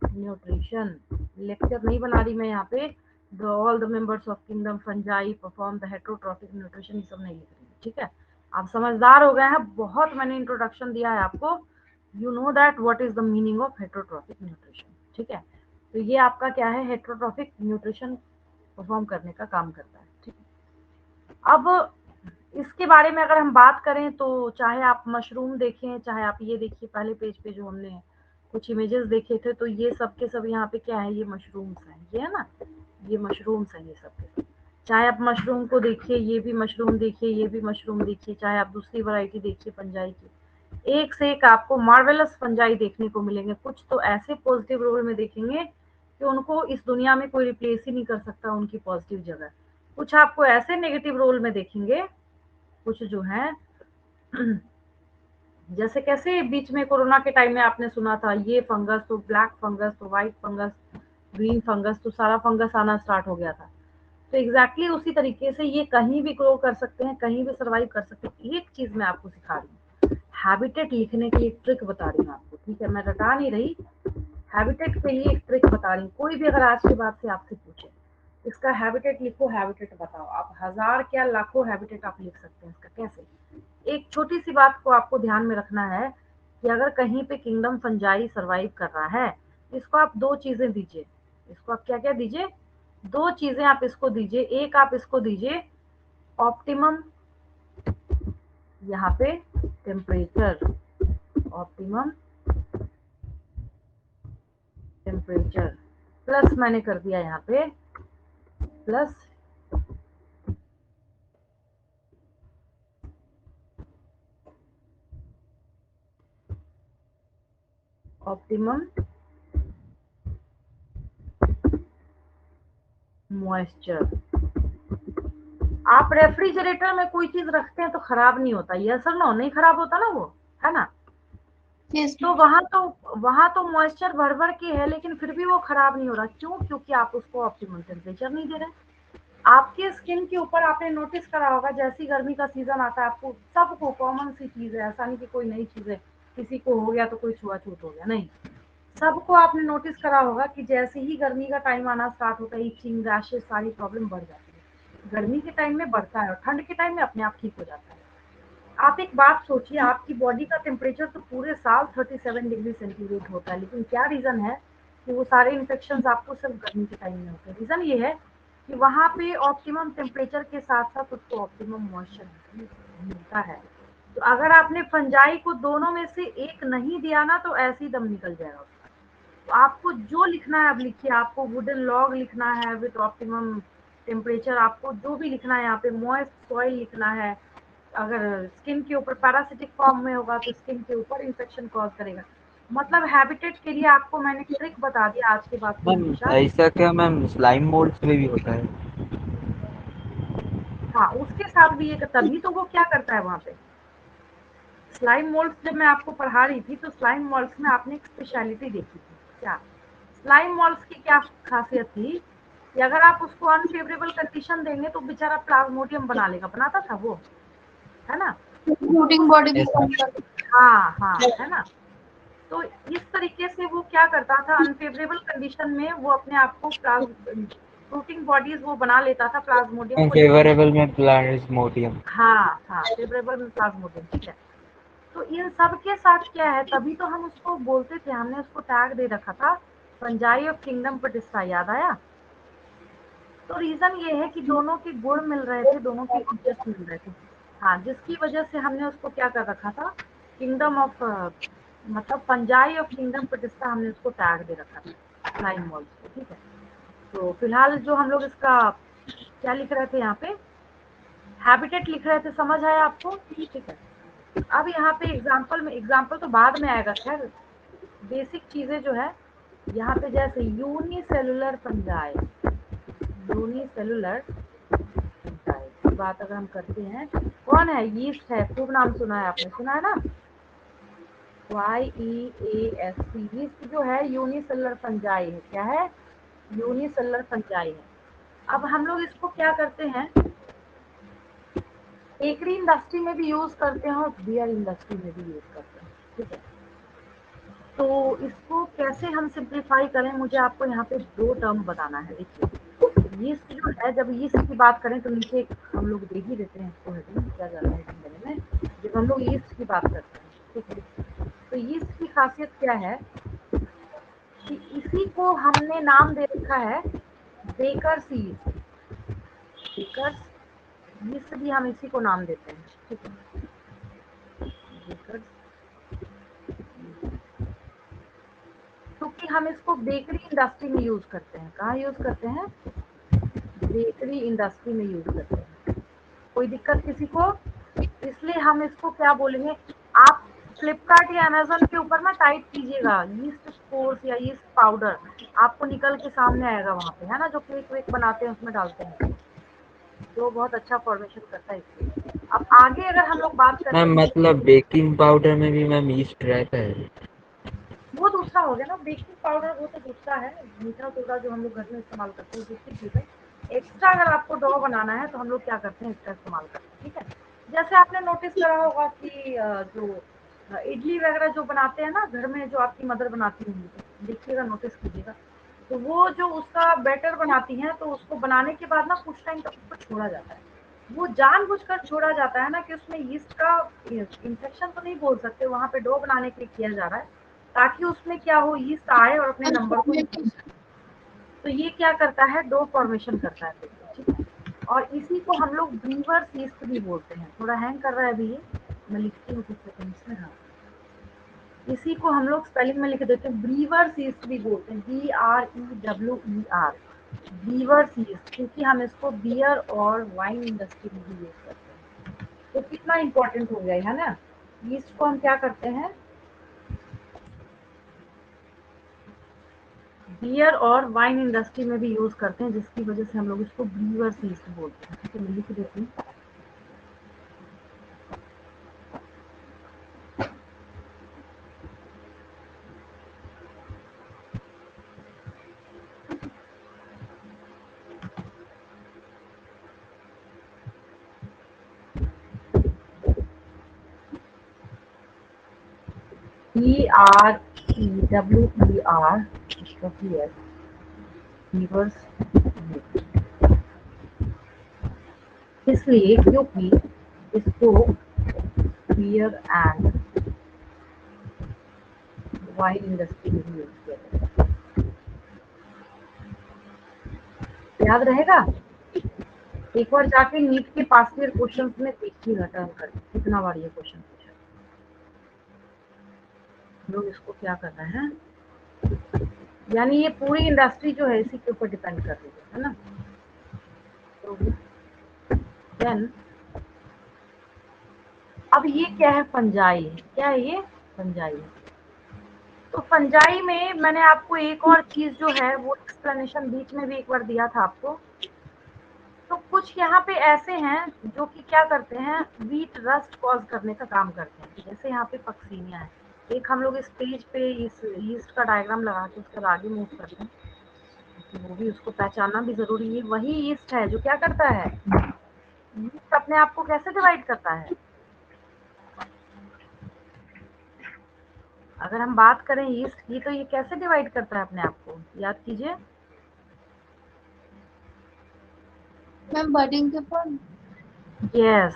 [SPEAKER 1] न्यूट्रिशन। लेक्चर नहीं बना रही मैं यहाँ पे, all the members of kingdom fungi perform the heterotrophic nutrition, ये सब नहीं लिख रही, ठीक है। आप समझदार हो गए हैं, बहुत मैंने इंट्रोडक्शन दिया है आपको, you know that what is the meaning of heterotrophic nutrition, ठीक है। तो ये आपका क्या है, हेट्रोट्रॉफिक न्यूट्रिशन परफॉर्म करने का काम करता है, ठीक है। अब इसके बारे में अगर हम बात करें तो चाहे आप मशरूम देखें, चाहे आप ये देखिए पहले पेज पे जो हमने कुछ इमेजेस देखे थे, तो ये सब के सब यहाँ पे क्या है, ये मशरूम्स हैं, ये है ना, ये मशरूम्स हैं ये सब के सब। चाहे आप मशरूम को देखिए, ये भी मशरूम देखिए, ये भी मशरूम देखिए, चाहे आप दूसरी वैरायटी देखिए फंजाई की, एक से एक आपको मार्वेलस फंजाई देखने को मिलेंगे। कुछ तो ऐसे पॉजिटिव रोल में देखेंगे कि उनको इस दुनिया में कोई रिप्लेस ही नहीं कर सकता उनकी पॉजिटिव जगह। कुछ आपको ऐसे नेगेटिव रोल में देखेंगे, कुछ जो है जैसे कैसे बीच में कोरोना के टाइम में आपने सुना था, ये फंगस तो ब्लैक फंगस तो व्हाइट फंगस, ग्रीन फंगस, तो सारा फंगस आना स्टार्ट हो गया था। तो एग्जैक्टली उसी तरीके से ये कहीं भी ग्रो कर सकते हैं, कहीं भी सर्वाइव कर सकते हैं। एक चीज मैं आपको सिखा रही हूँ, हैबिटेट लिखने की एक ट्रिक बता रही हूँ आपको, ठीक है, मैं रटा नहीं रही, हैबिटेट के लिए एक ट्रिक बता रही हूँ। कोई भी अगर आज के बाद से आपसे पूछे इसका हैबिटेट लिखो, हैबिटेट बताओ, आप 1000 क्या लाखों हैबिटेट आप लिख सकते हैं इसका। कैसे? एक छोटी सी बात को आपको ध्यान में रखना है कि अगर कहीं पे किंगडम फंजाई सरवाइव कर रहा है, इसको आप दो चीजें दीजिए, इसको आप क्या क्या दीजिए, दो चीजें आप इसको दीजिए। एक आप इसको दीजिए ऑप्टिमम, यहाँ पे टेम्परेचर, ऑप्टिमम टेम्परेचर, प्लस मैंने कर दिया यहाँ पे प्लस ऑप्टिमम मॉइस्चर। आप रेफ्रिजरेटर में कोई चीज रखते हैं तो खराब नहीं होता, ये असर ना, नहीं खराब होता ना वो, है ना।
[SPEAKER 2] yes,
[SPEAKER 1] तो वहां तो मॉइस्चर भर भर के है, लेकिन फिर भी वो खराब नहीं हो रहा। क्यों? क्योंकि आप उसको ऑप्टिमम टेम्परेचर नहीं दे रहे। आपके स्किन के ऊपर आपने नोटिस करा होगा, जैसी गर्मी का सीजन आता है, आपको सबको कॉमन सी चीज है, ऐसा नहीं कि कोई नई चीज है, किसी को हो गया तो कोई छुआछूत हो गया, नहीं, सबको आपने नोटिस करा होगा कि जैसे ही गर्मी का टाइम आना स्टार्ट होता है, इचिंग, रैशेस, सारी प्रॉब्लम बढ़ जाती है। गर्मी के टाइम में बढ़ता है और ठंड के टाइम में अपने आप ठीक हो जाता है। आप एक बात सोचिए, आपकी बॉडी का टेम्परेचर तो पूरे साल 37 डिग्री सेंटीग्रेड होता है, लेकिन क्या रीजन है कि वो सारे इन्फेक्शंस आपको सिर्फ गर्मी के टाइम में होते हैं? रीजन ये है कि वहां पे ऑप्टिमम टेम्परेचर के साथ साथ उसको ऑप्टिमम मॉइस्चर मिलता है। तो अगर आपने फंजाई को दोनों में से एक नहीं दिया ना, तो ऐसे ही दम निकल जाएगा उसका। तो आपको जो लिखना है अब लिखिए, आपको वुडन लॉग लिखना है विद ऑप्टिमम टेम्परेचर, आपको जो भी लिखना है, यहाँ पे मॉइस्ट सॉइल लिखना है। अगर स्किन के ऊपर पैरासिटिक फॉर्म में होगा तो स्किन के ऊपर इन्फेक्शन कॉज करेगा। मतलब हैबिटेट के लिए आपको मैंने ट्रिक बता दिया आज के बाद से
[SPEAKER 3] मैम
[SPEAKER 1] हमेशा।
[SPEAKER 3] ऐसा क्या मैम स्लाइम मोल्ड्स में भी होता है?
[SPEAKER 1] हाँ, उसके साथ भी एक, तभी तो वो क्या करता है वहां पे, स्लाइम मोल्ड्स जब मैं आपको पढ़ा रही थी तो स्लाइम मोल्ड्स में आपने एक स्पेशलिटी देखी थी। क्या स्लाइम मोल्ड्स की क्या खासियत थी कि अगर आप उसको अनफेवरेबल कंडीशन देंगे तो बेचारा प्लाज्मोडियम बना लेगा, बनाता था वो, है ना।
[SPEAKER 2] including body
[SPEAKER 3] Yes,
[SPEAKER 2] को
[SPEAKER 3] ma'am.
[SPEAKER 2] कम कर
[SPEAKER 1] हाँ हाँ, है ना। तो इस तरीके से वो क्या करता था, अनफेवरेबल कंडीशन में वो अपने आप को प्रोटीन बॉडीज वो बना लेता था, प्लाज्मोडियम को डिफेंस।
[SPEAKER 3] फेवरेबल में प्लाज्मोडियम।
[SPEAKER 1] हाँ हाँ, फेवरेबल में प्लाज्मोडियम, ठीक है। तो इन सब के साथ क्या है, तभी तो हम उसको बोलते थे, हमने उसको टैग दे रखा था फंजाई ऑफ किंगडम पेटिस्टा, याद आया। तो रीजन ये है कि दोनों के गुण मिल रहे थे, दोनों के फीचर्स मिल रहे थे। हाँ, जिसकी वजह से हमने उसको क्या कर रखा था, किंगडम ऑफ मतलब फंजाई ऑफ किंगडम पेटिस्टा, हमने उसको टैग दे रखा था स्लाइम मॉल्स को, ठीक है। तो फिलहाल जो हम लोग इसका क्या लिख रहे थे, यहाँ पे हैबिटेट लिख रहे थे, समझ आया आपको? ठीक है। अब यहाँ पे एग्जाम्पल में, एग्जाम्पल तो बाद में आएगा खैर, बेसिक चीजें जो है यहाँ पे, जैसे यूनिसेलुलर फंजाई, यूनिसेलुलर फंजाई की बात अगर हम करते हैं, कौन है? यीस्ट है, खूब नाम सुना है आपने, सुना है ना, YEAST। यीस्ट जो है यूनिसेलुलर फंजाई है। क्या है? यूनिसेलुलर फंजाई है। अब हम लोग इसको क्या करते हैं, बेकरी इंडस्ट्री में भी यूज करते हैं और बियर इंडस्ट्री में भी यूज करते हैं, ठीक है। तो इसको कैसे हम सिंप्लीफाई करें, मुझे आपको यहाँ पे दो टर्म बताना है। देखिए, यीस्ट जो है, जब यीस्ट की बात करें तो नीचे हम लोग दे ही देते हैं इसको, हेडिंग क्या जाता है हेडिंग देने में, जब हम लोग यीस्ट की बात करते हैं, ठीक है। तो यीस्ट की खासियत क्या है कि इसी को हमने नाम दे रखा है बेकर्स यीस्ट। बेकर्स यीस्ट भी हम इसी को नाम देते हैं, ठीक है, बेकर्स। क्योंकि हम इसको बेकरी इंडस्ट्री में यूज करते हैं। कहाँ यूज करते हैं? बेकरी इंडस्ट्री में यूज करते हैं। कोई दिक्कत किसी को? इसलिए हम इसको क्या बोलेंगे, आप फ्लिपकार्ट या अमेजोन के ऊपर ना टाइप कीजिएगा यीस्ट स्पोर्स या यीस्ट पाउडर, आपको निकल के सामने आएगा वहाँ पे, है ना, जो केक वेक बनाते हैं उसमें डालते हैं, जो बहुत अच्छा फॉर्मेशन करता है इससे। अब आगे अगर हम लोग बात करें,
[SPEAKER 3] मैम मतलब बेकिंग पाउडर में भी मैम ईस्ट रहता है?
[SPEAKER 1] वो दूसरा हो गया ना, बेकिंग पाउडर वो तो दूसरा है, मीठा सोडा जो हम लोग घर में इस्तेमाल करते हैं दूसरी चीज है। एक्स्ट्रा अगर आपको डो बनाना है तो हम लोग क्या करते हैं, इसका इस्तेमाल करते हैं, ठीक है। जैसे आपने नोटिस करा होगा कि जो इडली वगैरह जो बनाते हैं ना घर में, जो आपकी मदर बनाती होंगी, तो देखिएगा, नोटिस कीजिएगा, तो वो जो उसका बैटर बनाती हैं तो उसको बनाने के बाद ना कुछ टाइम तक उसको छोड़ा जाता है। वो जानबूझकर छोड़ा जाता है ना कि उसमें यीस्ट का इन्फेक्शन तो नहीं बोल सकते, वहां पे डो बनाने के लिए किया जा रहा है, ताकि उसमें क्या हो, यीस्ट आए और अपने नंबर को निकाल। तो ये क्या करता है, डो फॉर्मेशन करता है, ठीक है। और इसी को हम लोग ब्रीवर्स यीस्ट भी बोलते हैं। थोड़ा हैंग कर रहा है अभी ये, मैं लिखती हूँ कुछ सेकंड्स में। हाँ, इसी को हम लोग स्पेलिंग में लिख देते हैं, ब्रीवर्स यीस्ट भी बोलते हैं, BREWER, ब्रीवर्स यीस्ट, क्योंकि हम इसको बियर और वाइन इंडस्ट्री में भी यूज करते हैं। तो कितना इंपॉर्टेंट हो गया है ना, यीस्ट को हम क्या करते हैं, बियर और वाइन इंडस्ट्री में भी यूज करते हैं, जिसकी वजह से हम लोग इसको ब्रीवर्स यीस्ट बोलते हैं। ठीक है, मैं लिख देती हूँ। BREWER, ब्रीवर्स, इसलिए क्योंकि इसको बियर एंड वाइन इंडस्ट्री में यूज किया जाता है। याद रहेगा? एक बार जाके नीट के पास ईयर क्वेश्चन में देखिएगा, टर्न करके कितना बार ये क्वेश्चन पूछा। लोग इसको क्या कर रहे हैं, यानी ये पूरी इंडस्ट्री जो है इसी के ऊपर डिपेंड कर रही है ना। तो देन अब ये क्या है, फंजाई है। क्या है ये? फंजाई है। तो फंजाई में मैंने आपको एक और चीज जो है वो एक्सप्लेनेशन बीच में भी एक बार दिया था आपको। तो कुछ यहाँ पे ऐसे हैं जो कि क्या करते हैं, वीट रस्ट कॉज करने का काम करते हैं। जैसे यहाँ पे पक्सीनिया है, एक हम लोग इस पेज पे इस यीस्ट का डायग्राम लगा के उसके आगे मूव करते हैं, तो वो भी उसको पहचानना भी जरूरी है। वही यीस्ट है जो क्या करता है, यीस्ट अपने आप को कैसे डिवाइड करता है। अगर हम बात करें यीस्ट की तो ये कैसे डिवाइड करता है अपने आप को, याद कीजिए।
[SPEAKER 2] मैम बडिंग के पर
[SPEAKER 1] यस,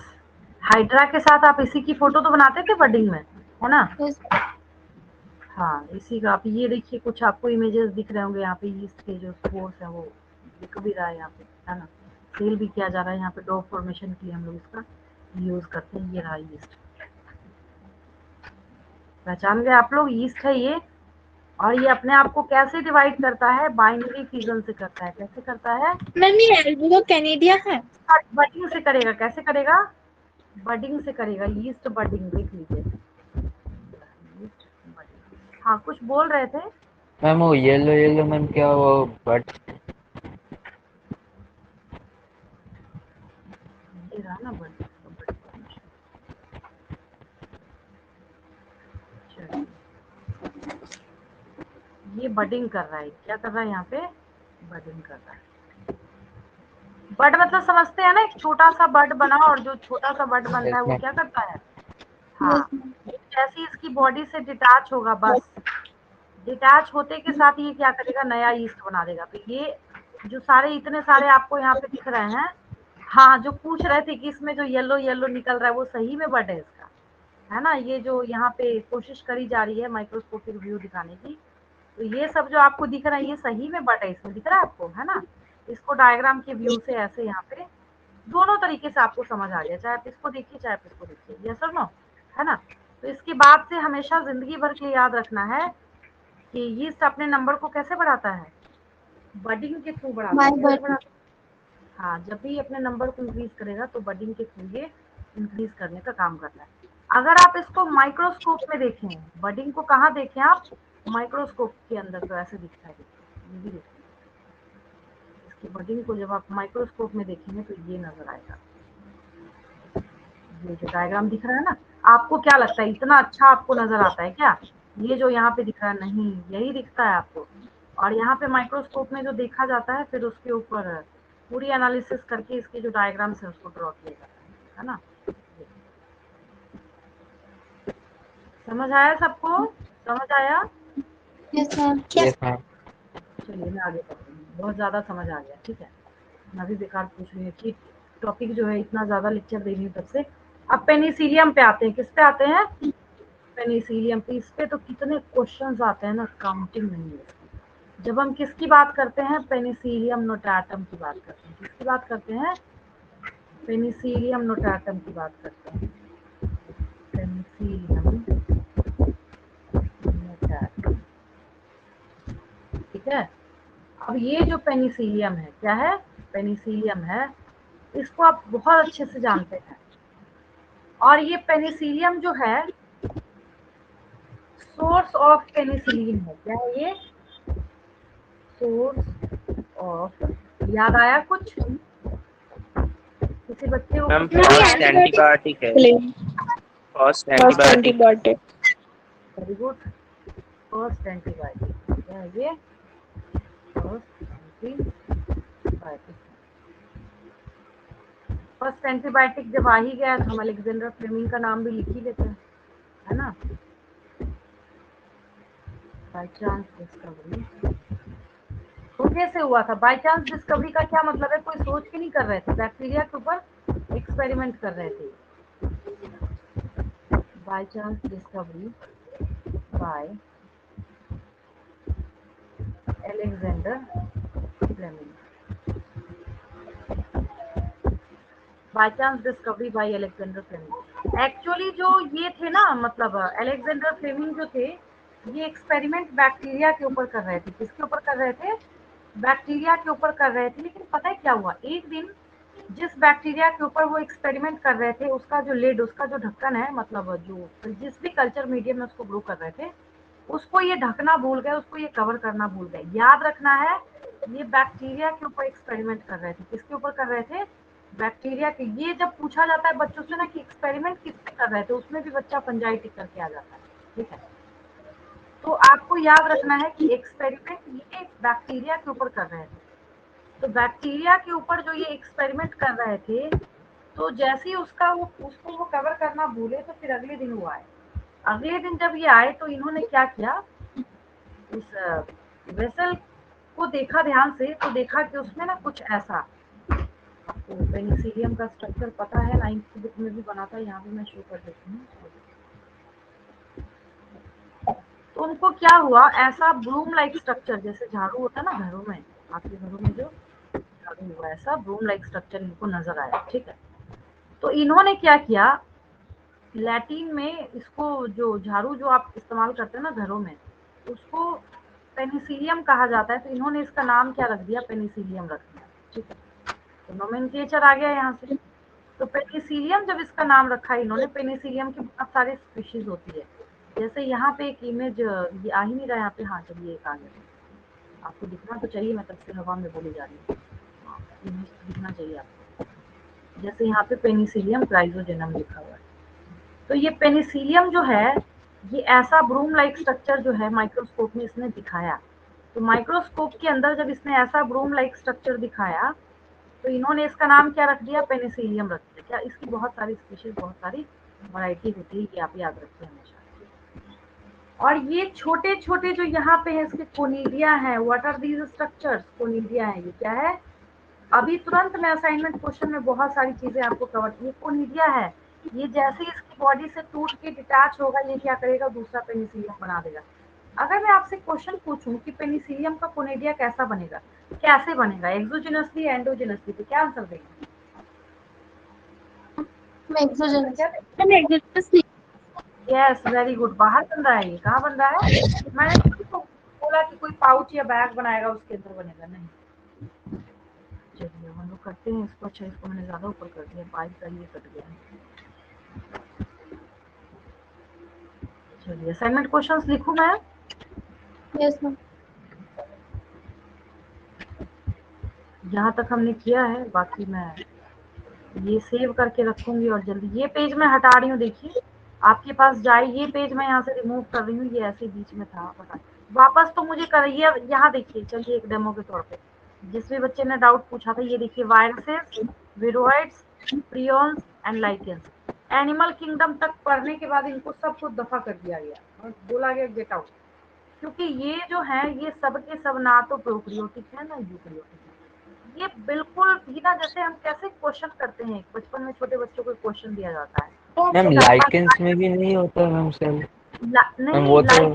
[SPEAKER 1] हाइड्रा के साथ आप इसी की फोटो तो बनाते थे बडिंग में, है ना।
[SPEAKER 2] यस
[SPEAKER 1] हाँ, इसी का आप ये देखिए, कुछ आपको इमेजेस दिख रहे होंगे यहाँ पे, यीस्ट के जो स्पोर्स है वो दिख भी रहा है यहाँ पे, है ना। सेल भी किया जा रहा है यहाँ पे, डो फॉर्मेशन के लिए हम लोग इसका यूज करते हैं। ये रहा यीस्ट, पहचान गए आप लोग, यीस्ट है ये। और ये अपने आप को कैसे डिवाइड करता है, बाइनरी फिजन से करता है। कैसे करता है?
[SPEAKER 5] मैम ये एल्बुलो कैनेडिया है।
[SPEAKER 1] बडिंग से करेगा। कैसे करेगा? बडिंग से करेगा, यीस्ट बडिंग, देख लीजिए, यीस्ट बडिंग। हाँ कुछ बोल रहे थे।
[SPEAKER 3] मैम वो येलो येलो मैम क्या वो बट
[SPEAKER 1] ये रहा ना बट, चलिए ये बडिंग कर रहा है, क्या कर रहा है यहाँ पे, बडिंग कर रहा है। बड मतलब समझते हैं ना, एक छोटा सा बड बना और जो छोटा सा बड बनता है
[SPEAKER 3] यस
[SPEAKER 1] वो
[SPEAKER 3] मैम
[SPEAKER 1] क्या करता है, हाँ
[SPEAKER 2] यस मैम।
[SPEAKER 1] जैसे इसकी बॉडी से डिटैच होगा, बस डिटैच होते के साथ ये क्या करेगा, नया ईस्ट बना देगा। तो ये जो सारे इतने सारे आपको यहाँ पे दिख रहे हैं, हाँ जो पूछ रहे थे कि इसमें जो येलो येलो निकल रहा है वो सही में बड है इसका, है ना। ये जो यहाँ पे कोशिश करी जा रही है माइक्रोस्कोपिक व्यू दिखाने की, तो ये सब जो आपको दिख रहा है ये सही में बट है, इसमें दिख रहा है आपको, है ना। इसको डायग्राम के व्यू से ऐसे यहाँ पे दोनों तरीके से आपको समझ आ गया, चाहे आप इसको देखिए चाहे आप इसको देखिए, यस और नो, है ना। तो इसके बाद से हमेशा जिंदगी भर के लिए याद रखना है कि यीस्ट अपने नंबर को कैसे बढ़ाता है, बडिंग के थ्रू बढ़ाता है,
[SPEAKER 2] बाय
[SPEAKER 1] कैसे
[SPEAKER 2] बडिंग।
[SPEAKER 1] बढ़ाता है, हाँ जब भी अपने नंबर को इंक्रीज करेगा तो बडिंग के थ्रू ये इंक्रीज करने का काम करता है। अगर आप इसको माइक्रोस्कोप में देखें, बडिंग को कहाँ देखें आप, माइक्रोस्कोप के अंदर तो ऐसे दिखता है, देखिए ये भी देखिए, इसकी बडिंग को जब आप माइक्रोस्कोप में देखेंगे तो ये नजर आएगा। ये जो डायग्राम दिख रहा है ना, आपको क्या लगता है इतना अच्छा आपको नजर आता है क्या, ये जो यहाँ पे दिख रहा है, नहीं यही दिखता है आपको। और यहाँ पे माइक्रोस्कोप में जो देखा जाता है फिर उसके ऊपर पूरी एनालिसिस करके इसके जो डायग्राम्स है उसको ड्रॉ किया जाता है ना। समझ आया सबको, समझ आया,
[SPEAKER 2] यस मैम।
[SPEAKER 3] यस मैम
[SPEAKER 1] चलिए मैं आगे बढ़ती हूँ, बहुत ज़्यादा समझ आ गया, ठीक है। मैं भी बेकार पूछ रही हूँ कि टॉपिक जो है इतना ज़्यादा लेक्चर दे रही हूँ तब से। अब पेनिसिलियम पे आते हैं, किस पे आते हैं, पेनिसिलियम पे। इस पे तो कितने क्वेश्चंस आते हैं ना, काउंटिंग नहीं है इसकी। जब हम किसकी बात करते हैं, पेनिसिलियम नोटाटम की बात करते हैं, किसकी बात करते हैं, पेनिसिलियम नोटाटम की बात करते हैं, पेनिसिलियम नोटाटम, ठीक है। अब ये जो पेनिसिलियम है, क्या है, पेनिसिलियम है, इसको आप बहुत अच्छे से जानते हैं। और ये पेनिसिलियम जो है सोर्स ऑफ पेनिसिलिन है, क्या है ये, सोर्स ऑफ, याद आया कुछ, किसी बच्चे को
[SPEAKER 4] मैम
[SPEAKER 1] कुछ याद आया,
[SPEAKER 4] फर्स्ट एंटीबायोटिक है, first
[SPEAKER 5] first
[SPEAKER 4] antibiotic.
[SPEAKER 5] Antibiotic.
[SPEAKER 1] Very good, first antibiotic, क्या है ये, फर्स्ट एंटीबायोटिक। फर्स्ट एंटीबायोटिक जब आ ही गया तो हम अलेक्जेंडर फ्लेमिंग का नाम भी लिख ही लेते हैं, है ना। बाय चांस डिस्कवरी, तो कैसे हुआ था बाय चांस डिस्कवरी का क्या मतलब है, कोई सोच के नहीं कर रहे थे, बैक्टीरिया के ऊपर एक्सपेरिमेंट कर रहे थे। By chance discovery by Alexander Fleming, by chance discovery by Alexander Fleming. Actually जो ये थे ना, मतलब अलेक्जेंडर फ्लेमिंग जो थे, ये एक्सपेरिमेंट बैक्टीरिया के ऊपर कर रहे थे, किसके ऊपर कर रहे थे, बैक्टीरिया के ऊपर कर रहे थे। लेकिन पता है क्या हुआ, एक दिन जिस बैक्टीरिया के ऊपर वो एक्सपेरिमेंट कर रहे थे उसका जो लिड, उसका जो ढक्कन है, मतलब जो जिस भी कल्चर मीडियम में उसको ग्रो कर रहे थे उसको ये ढकना भूल गए, उसको ये कवर करना भूल गए। याद रखना है, ये बैक्टीरिया के ऊपर एक्सपेरिमेंट कर रहे थे, किसके ऊपर कर रहे थे, बैक्टीरिया के। ये जब पूछा जाता है बच्चों से ना कि एक्सपेरिमेंट किस पे कर रहे थे, उसमें भी बच्चा फंजाई टिक करके आ जाता है, ठीक है। तो आपको याद रखना है कि एक्सपेरिमेंट ये बैक्टीरिया के ऊपर कर रहे थे। तो बैक्टीरिया के ऊपर जो ये एक्सपेरिमेंट कर रहे थे, तो जैसे ही उसको वो कवर करना भूले तो फिर अगले दिन वो आए। अगले दिन जब ये आए तो इन्होंने क्या किया, उस वेसल को देखा ध्यान से, तो देखा कि उसमें ना कुछ ऐसा, आपको पेनिसिलियम का स्ट्रक्चर पता है, 9th बुक में भी बना था, यहाँ भी मैं शो कर देती हूँ। तो उनको क्या हुआ, ऐसा ब्लूम लाइक स्ट्रक्चर, जैसे झाड़ू होता है ना घरों में, आपके घरों में जो झाड़ू हुआ, ऐसा ब्लूम लाइक स्ट्रक्चर इनको नजर आया, ठीक है। तो इन्होंने क्या किया, लैटिन में इसको, जो झाड़ू जो आप इस्तेमाल करते हैं ना घरों में, उसको पेनिसिलियम कहा जाता है। तो इन्होंने इसका नाम क्या रख दिया, पेनिसिलियम रख दिया, ठीक है। तो नोमेनक्लेचर आ गया यहाँ से। तो पेनिसिलियम जब इसका नाम रखा इन्होंने, पेनिसिलियम की बहुत सारी स्पीशीज होती है, जैसे यहाँ पे एक इमेज ये आ ही नहीं रहा यहाँ पे, हाँ चलिए एक आ गया, आपको दिखना तो चाहिए, मैं तब से हवा में बोली जा रही हूँ, हाँ इमेज तो दिखना चाहिए आपको। जैसे यहाँ पे पेनिसिलियम क्राइजोजेनम लिखा हुआ है, तो ये पेनिसिलियम जो है ये ऐसा ब्रूम लाइक स्ट्रक्चर जो है माइक्रोस्कोप में इसने दिखाया। तो माइक्रोस्कोप के अंदर जब इसने ऐसा ब्रूम लाइक स्ट्रक्चर दिखाया तो इन्होंने इसका नाम क्या रख दिया, पेनिसिलियम रख दिया। क्या इसकी बहुत सारी स्पीशीज, बहुत सारी वैरायटी होती है, ये आप याद रखिए हमेशा। और ये छोटे छोटे जो यहाँ पे है इसके कोनिडिया है, what are these structures, conidia है, ये क्या है, अभी तुरंत में असाइनमेंट क्वेश्चन में बहुत सारी चीजें आपको कवर की, ये कोनिडिया है, ये जैसे इसकी बॉडी से टूट के डिटैच होगा ये क्या करेगा, दूसरा पेनिसिलियम बना देगा। अगर मैं आपसे क्वेश्चन पूछूं कि पेनिसिलियम का कोनिडिया कैसा बनेगा, कैसे बनेगा, एक्सोजेनसली एंडोजेनसली, तो क्या आंसर देंगे?
[SPEAKER 2] मैं एक्सोजेनस।
[SPEAKER 1] क्या
[SPEAKER 5] ma'am exogenous
[SPEAKER 1] yes very good, बाहर बन रहा है, ये कहाँ बन रहा है? मैंने तो बोला कि कोई पाउच या बैग बनाएगा उसके अंदर बनेगा, नहीं। चलिए हम लोग करते हैं इसको, अच्छा इसको मैंने ज्यादा ऊपर कर दिया, पाइप का ये कट गया है। चलिए असाइनमेंट क्वेश्चंस लिखूं मैं?
[SPEAKER 2] Yes ma'am.
[SPEAKER 1] जहाँ तक हमने किया है बाकी मैं ये सेव करके रखूंगी, और जल्दी ये पेज मैं हटा रही हूँ, देखिए आपके पास जाए, ये पेज मैं यहाँ से रिमूव कर रही हूँ, ये ऐसे बीच में था, पता नहीं। वापस तो मुझे करिए, यहाँ देखिए, चलिए एक डेमो के तौर पे जिस भी बच्चे ने डाउट पूछा था, ये देखिए viruses, viroids, prions and lichens, animal kingdom तक पढ़ने के बाद इनको सबको दफा कर दिया गया और बोला गया गेट आउट, क्योंकि ये जो है ये सब के सब ना तो प्रोकैरियोटिक है ना यूकैरियोटिक है। ये बिल्कुल भी ना, जैसे हम कैसे क्वेश्चन करते हैं बचपन में, छोटे बच्चों को क्वेश्चन दिया जाता है,
[SPEAKER 3] मैम लाइकेंस में भी नहीं होता मैम सेल?
[SPEAKER 1] नहीं
[SPEAKER 3] वो तो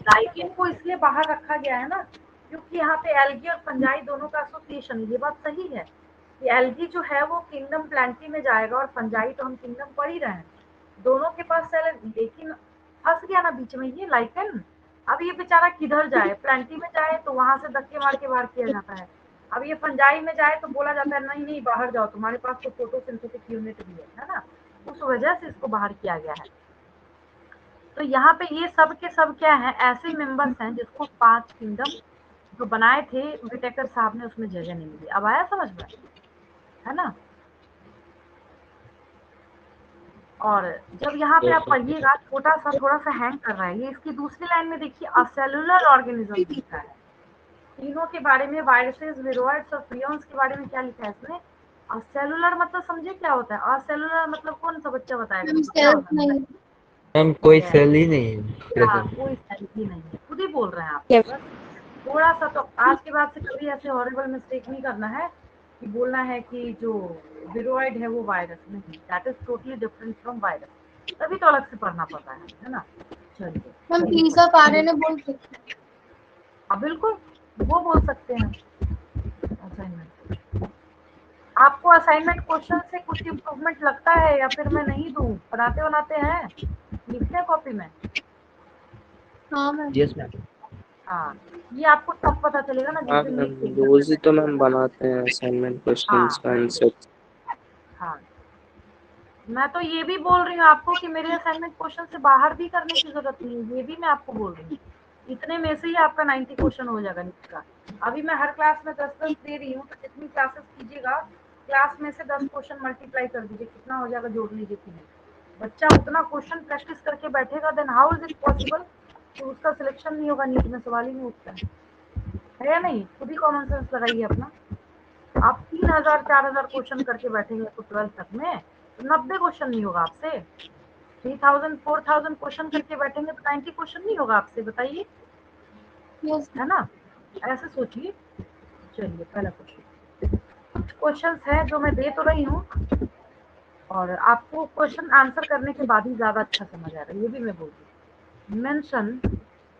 [SPEAKER 1] लाइकेन को इसलिए बाहर रखा गया है ना, क्योंकि यहाँ पे एल्गी और फंजाई दोनों का एसोसिएशन, ये बात सही है कि एल्गी जो है वो किंगडम प्लांटी में जाएगा और फंजाई तो हम किंगडम पढ़ ही रहे हैं, दोनों के पास सेल है, लेकिन फंस गया ना बीच में ये लाइकेन। अब ये बेचारा किधर जाए, प्लांटी में जाए तो वहां से धक्के मार के बाहर किया जाता है, अब ये फंजाई में जाए तो बोला जाता है नहीं नहीं बाहर जाओ, तुम्हारे पास तो फोटोसिंथेटिक यूनिट भी है ना, उस वजह से इसको बाहर किया गया है। तो यहाँ पे ये सब के सब क्या है, ऐसे मेंबर्स हैं जिसको 5 किंगडम जो बनाए थे विटेकर साहब ने उसमें जगह नहीं मिली। अब आया समझ में, है ना? और जब यहाँ पे आप पढ़िएगा, छोटा सा थोड़ा सा हैंग कर रहा है ये, इसकी दूसरी लाइन में देखिए असेलुलर ऑर्गेनिज्म लिखा है, तीनों के बारे में, वायरसेस, विरोइड्स और प्रियॉन्स के बारे में क्या लिखा है इसमें। असेलुलर मतलब समझे क्या होता है, असेलुलर मतलब कौन सा बच्चा बताएगा
[SPEAKER 2] मैम
[SPEAKER 1] मुझे क्या
[SPEAKER 2] सेल्स
[SPEAKER 1] होता है?
[SPEAKER 2] नहीं।
[SPEAKER 3] मैम कोई
[SPEAKER 1] Yes.
[SPEAKER 3] सेल ही नहीं है
[SPEAKER 1] हाँ,
[SPEAKER 3] प्रेजेंट।
[SPEAKER 1] कोई सेल ही नहीं है, खुद ही बोल रहे हैं आप,
[SPEAKER 5] Yes.
[SPEAKER 1] बस थोड़ा सा तो आज के बाद से कभी ऐसे हॉरिबल मिस्टेक नहीं करना है कि बोलना है कि जो विरोइड है वो वायरस नहीं, that is totally different from virus, तभी तो अलग से पढ़ना पड़ता है ना। चलिए
[SPEAKER 2] मैम पीस ऑफ आरएनए बोल सकते हैं।
[SPEAKER 1] हाँ बिल्कुल वो बोल सकते हैं। असाइनमेंट, आपको असाइनमेंट क्वेश्चन से कुछ इम्प्रूवमेंट लगता है या फिर मैं नहीं दूं, बनाते बनाते हैं, लिखते हैं कॉपी में?
[SPEAKER 2] हाँ मैम।
[SPEAKER 3] Yes ma'am.
[SPEAKER 1] हाँ, ये आपको तब पता चलेगा ना जिस
[SPEAKER 4] हाँ
[SPEAKER 1] दिन
[SPEAKER 4] मैम,
[SPEAKER 1] नेक्स्ट एग्जाम में
[SPEAKER 4] रोज ही तो मैम
[SPEAKER 1] बैठिएगा।
[SPEAKER 4] बनाते हैं असाइनमेंट क्वेश्चंस
[SPEAKER 1] हाँ
[SPEAKER 4] का आंसर।
[SPEAKER 1] हाँ, मैं तो ये भी बोल रही हूँ आपको कि मेरे असाइनमेंट क्वेश्चन से बाहर भी करने की जरूरत नहीं है, ये भी मैं आपको बोल रही हूँ, इतने में से ही आपका 90 क्वेश्चन हो जाएगा नीट का। अभी मैं हर क्लास में 10-10 दे रही हूँ, तो जितनी क्लासेस कीजिएगा क्लास में से 10 क्वेश्चन मल्टीप्लाई कर दीजिए, कितना हो जाएगा जोड़ लीजिए, फिर बच्चा उतना क्वेश्चन प्रैक्टिस करके बैठेगा, then how is it possible कि उसका सिलेक्शन नहीं होगा नीट में, सवाल ही नहीं उठता है या नहीं? खुद ही कॉमन सेंस लगाइए अपना। आप 3000-4000 क्वेश्चन करके बैठेंगे तो 12th तक में तो 90 क्वेश्चन नहीं होगा आपसे, 3000-4000 क्वेश्चन करके बैठेंगे तो 90 क्वेश्चन नहीं होगा आपसे, बताइए,
[SPEAKER 2] यस
[SPEAKER 1] है ना? ऐसे सोचिए। चलिए पहला क्वेश्चन, कुछ क्वेश्चंस है जो मैं दे तो रही हूँ और आपको क्वेश्चन आंसर करने के बाद ही ज्यादा अच्छा समझ आ रहा है, ये भी मैं बोल रही हूँ। मेंशन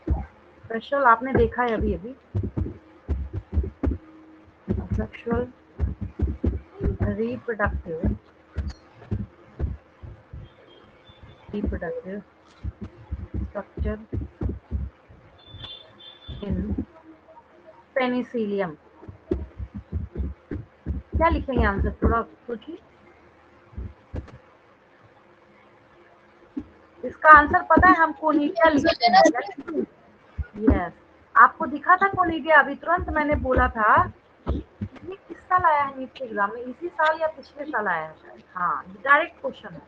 [SPEAKER 1] स्पेशल आपने देखा है अभी अभी, sexual reproductive structure in Penicillium, क्या लिखेंगे आंसर, थोड़ा सोचिए। इसका आंसर पता है, हम कोनिडिया लिखते हैं। यस, आपको दिखा था कोनिडिया, अभी तुरंत मैंने बोला था। ये किस साल आया है नीट के एग्जाम में, इसी साल या पिछले साल आया है शायद। हाँ, डायरेक्ट क्वेश्चन है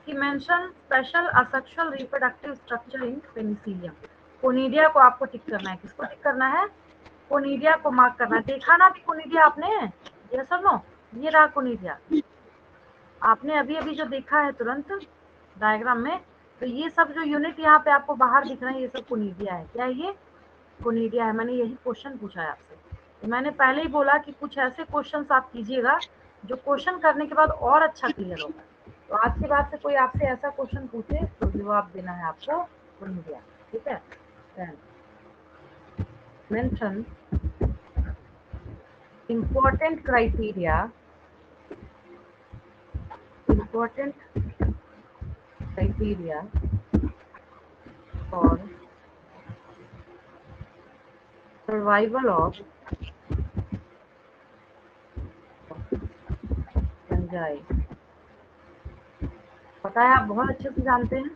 [SPEAKER 1] कि mention special asexual reproductive structure in Penicillium. Conidia को आपको टिक करना है। किसको टिक करना है? कोनिडिया को मार्क करना है। देखा ना अभी कोनिडिया आपने? यस और नो? ये रहा कोनिडिया, आपने अभी अभी जो देखा है तुरंत डायग्राम में। तो ये सब जो यूनिट यहाँ पे आपको बाहर दिख रहे हैं, ये सब कोनिडिया है। क्या है ये? कोनिडिया है। मैंने यही क्वेश्चन पूछा है आपसे। तो मैंने पहले ही बोला कि कुछ ऐसे क्वेश्चंस आप कीजिएगा जो क्वेश्चन करने के बाद और अच्छा क्लियर होगा। तो आज के बाद से कोई आपसे ऐसा क्वेश्चन पूछे तो जवाब देना है आपको कोनिडिया। ठीक है? Mention important criteria for survival of fungi। पता है, आप बहुत अच्छे से जानते हैं।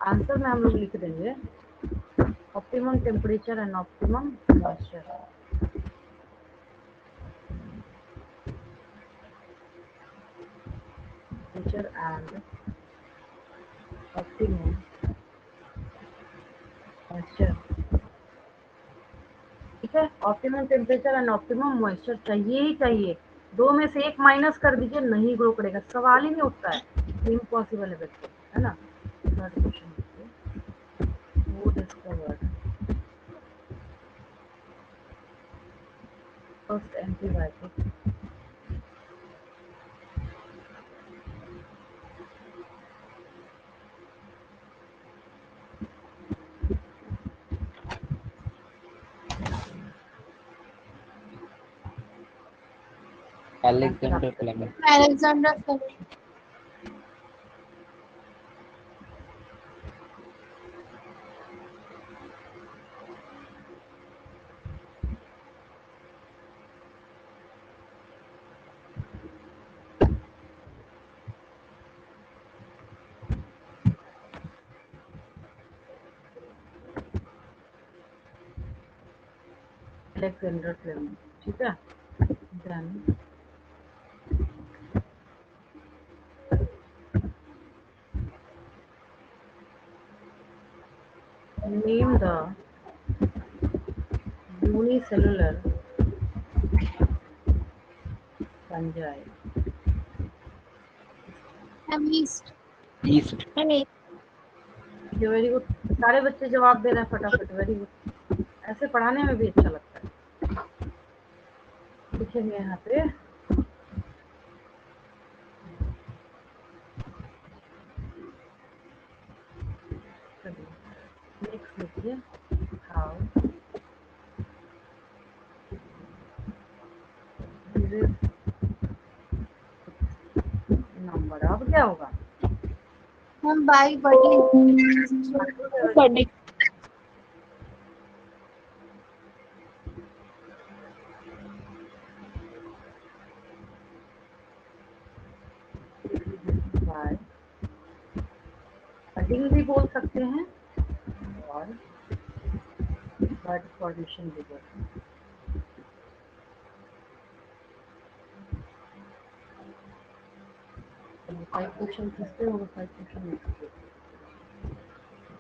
[SPEAKER 1] आंसर में हम लोग लिख देंगे optimum temperature and optimum moisture. Temperature and optimum moisture. ठीक है, optimum temperature and optimum moisture चाहिए ही चाहिए। दो में से एक माइनस कर दीजिए, नहीं ग्रो करेगा, सवाल ही नहीं उठता है। इम्पॉसिबल है बिल्कुल, है ना? थर्ड क्वेश्चन वो discovered first antibiotic
[SPEAKER 3] Alexander Fleming।
[SPEAKER 2] Alexander Fleming.
[SPEAKER 1] Alexander Fleming. ठीक है, then name the unicellular fungi।
[SPEAKER 2] एमिस्ट।
[SPEAKER 3] East।
[SPEAKER 1] वेरी गुड, सारे बच्चे जवाब दे रहे हैं फटाफट। वेरी गुड, ऐसे पढ़ाने में भी अच्छा लगता है। लिखेंगे यहाँ पे नेक्स्ट लिखिए हाउ नंबर। अब क्या होगा?
[SPEAKER 2] हम बाई बड़ी
[SPEAKER 5] बर्थडे
[SPEAKER 1] बाय कटिंग भी बोल सकते हैं और बर्ड फॉर्मेशन भी बोल सकते हैं। फाइव क्वेश्चन किससे होगा? Five question next.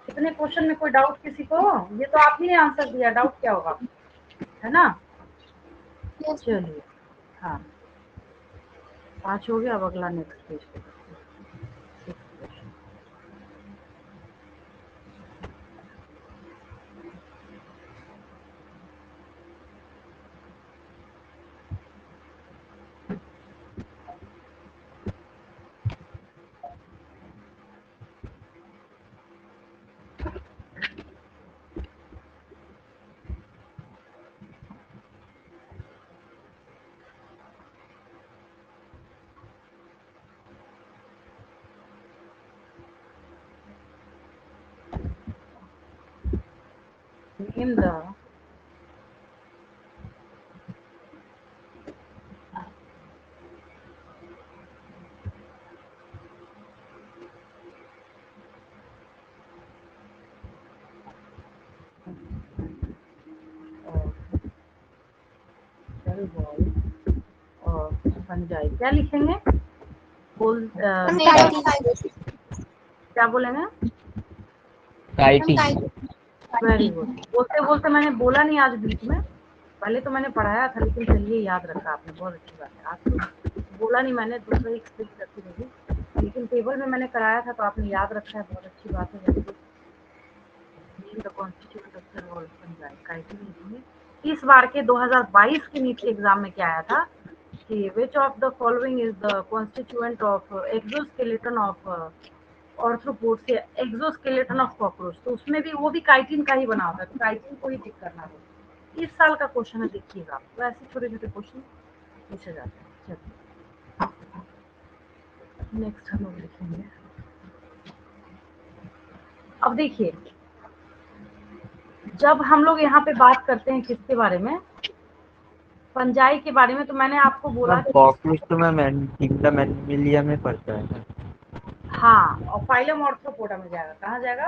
[SPEAKER 1] कितने क्वेश्चन में कोई डाउट किसी को? ये तो आप ही ने आंसर दिया, डाउट क्या होगा, है ना?
[SPEAKER 2] यस।
[SPEAKER 1] चलिए, हाँ 5 हो गया। अब अगला नेक्स्ट पेज पे करते हैं। 6th question. Name the cell wall और फंजाई क्या लिखेंगे? बोल क्या बोलेंगे?
[SPEAKER 3] काइटिंग।
[SPEAKER 1] Very good. बोलते बोलते मैंने बोला नहीं आज बीच में, पहले तो मैंने पढ़ाया था लेकिन चलिए याद रखा आपने, बहुत अच्छी बात है। आज तो बोला नहीं मैंने, दूसरा एक स्क्रिप्ट रखी होगी, लेकिन टेबल में मैंने कराया था तो आपने याद रखा है, बहुत अच्छी बात है। Very good. The constituent of cell wall fungi chitin लिखेंगे। इस बार के 2022 के नीट के एग्जाम में क्या आया था कि which of the following is the constituent of exoskeleton of arthropod से एक्सोस्केलेटन ऑफ कॉकरोच, तो उसमें भी वो भी काइटिन का ही बना होता है, तो काइटिन को ही टिक करना होगा। इस साल का क्वेश्चन है, देखिएगा आप, तो ऐसे छोटे छोटे क्वेश्चन पूछे जाते हैं। चलिए नेक्स्ट हम लोग लिखेंगे। अब देखिए, जब हम लोग यहाँ पे बात करते हैं किसके बारे में, फंजाई के बारे में, तो मैंने आपको बोला कि
[SPEAKER 3] कॉकरोच तो मैम किंगडम एनिमलिया में पड़ता है ना।
[SPEAKER 1] हाँ, और फाइलम ऑर्थ्रोपोडा में जाएगा। कहाँ जाएगा?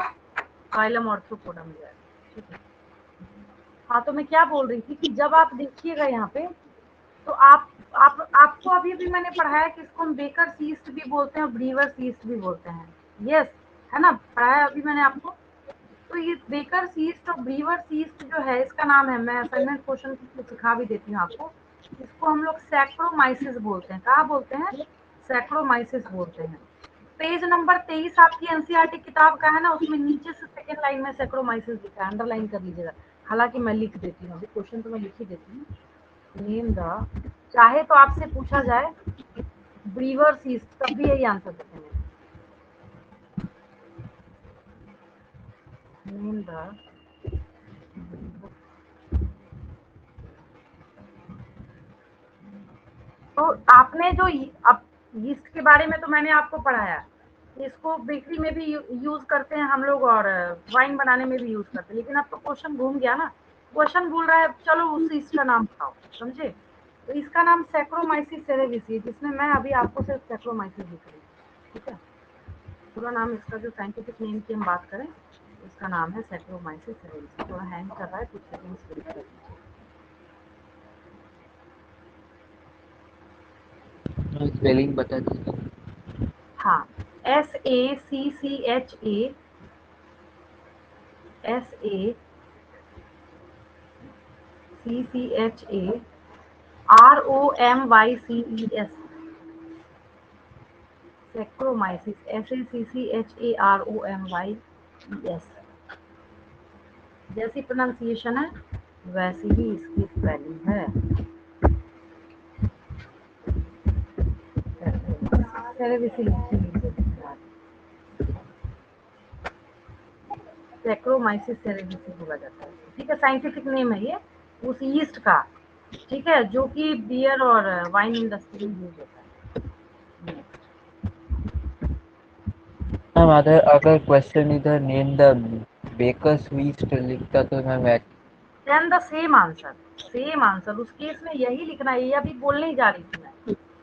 [SPEAKER 1] फाइलम ऑर्थ्रोपोडा में जाएगा। ठीक है। हाँ, तो मैं क्या बोल रही थी कि जब आप देखिएगा यहाँ पे, तो आपको अभी भी मैंने पढ़ाया कि इसको हम बेकर सीस्ट भी बोलते हैं और ब्रीवर सीस्ट भी बोलते हैं। यस, है ना, पढ़ाया अभी मैंने आपको। तो ये बेकर सीस्ट और ब्रीवर सीस्ट जो है, इसका नाम है, मैं असाइनमेंट क्वेश्चन सिखा भी देती हूँ आपको, इसको हम लोग सैक्रोमाइसिस बोलते हैं। कहाँ बोलते हैं? सैक्रोमाइसिस बोलते हैं। पेज नंबर 23 आपकी एनसीईआरटी किताब का है ना, उसमें नीचे से सेकंड लाइन में सैक्रोमाइसिस लिखा है, अंडरलाइन कर लीजिएगा। हालांकि मैं लिख देती हूँ, अभी क्वेश्चन तो मैं लिख ही देती हूँ। नेम द, चाहे तो आपसे पूछा जाए ब्रीवर सीस्ट, तब भी यही आंसर देखेंगे। नेम द, तो आपने जो अब यीस्ट के बारे में तो मैंने आपको पढ़ाया, इसको बेकरी में भी यूज करते हैं हम लोग और वाइन बनाने में भी यूज करते हैं, लेकिन अब तो क्वेश्चन घूम गया ना, क्वेश्चन भूल रहा है, चलो उस यीस्ट का नाम बताओ, समझे? तो इसका नाम सैक्रोमाइसिस सेरेविसी, जिसमें मैं अभी आपको सिर्फ सैक्रोमाइसिस लिख रही हूँ। ठीक है, पूरा नाम इसका जो साइंटिफिक नेम की हम बात करें, इसका नाम है सैक्रोमाइसिस सेरेविसी। थोड़ा हैंग कर रहा है, कुछ सेकंड्स वेट कर लीजिए।
[SPEAKER 3] स्पेलिंग बता दीजिए।
[SPEAKER 1] हाँ, SACCHA SACCHAROMYCES, सैक्रोमाइसिस, SACCHAROMYES। जैसी प्रोनाउंसिएशन है वैसी ही इसकी स्पेलिंग है। सैक्रोमाइसिस सेरेविसी बोला जाता है। ठीक है, साइंटिफिक नेम है ये उस यीस्ट का, ठीक है, जो कि बियर और वाइन इंडस्ट्री में यूज होता है।
[SPEAKER 3] मैम अगर क्वेश्चन इधर नेम द बेकर्स यीस्ट लिखता तो ma'am
[SPEAKER 1] then the same answer, same answer उस केस में यही लिखना है। ये अभी बोलने ही जा रही थी मैं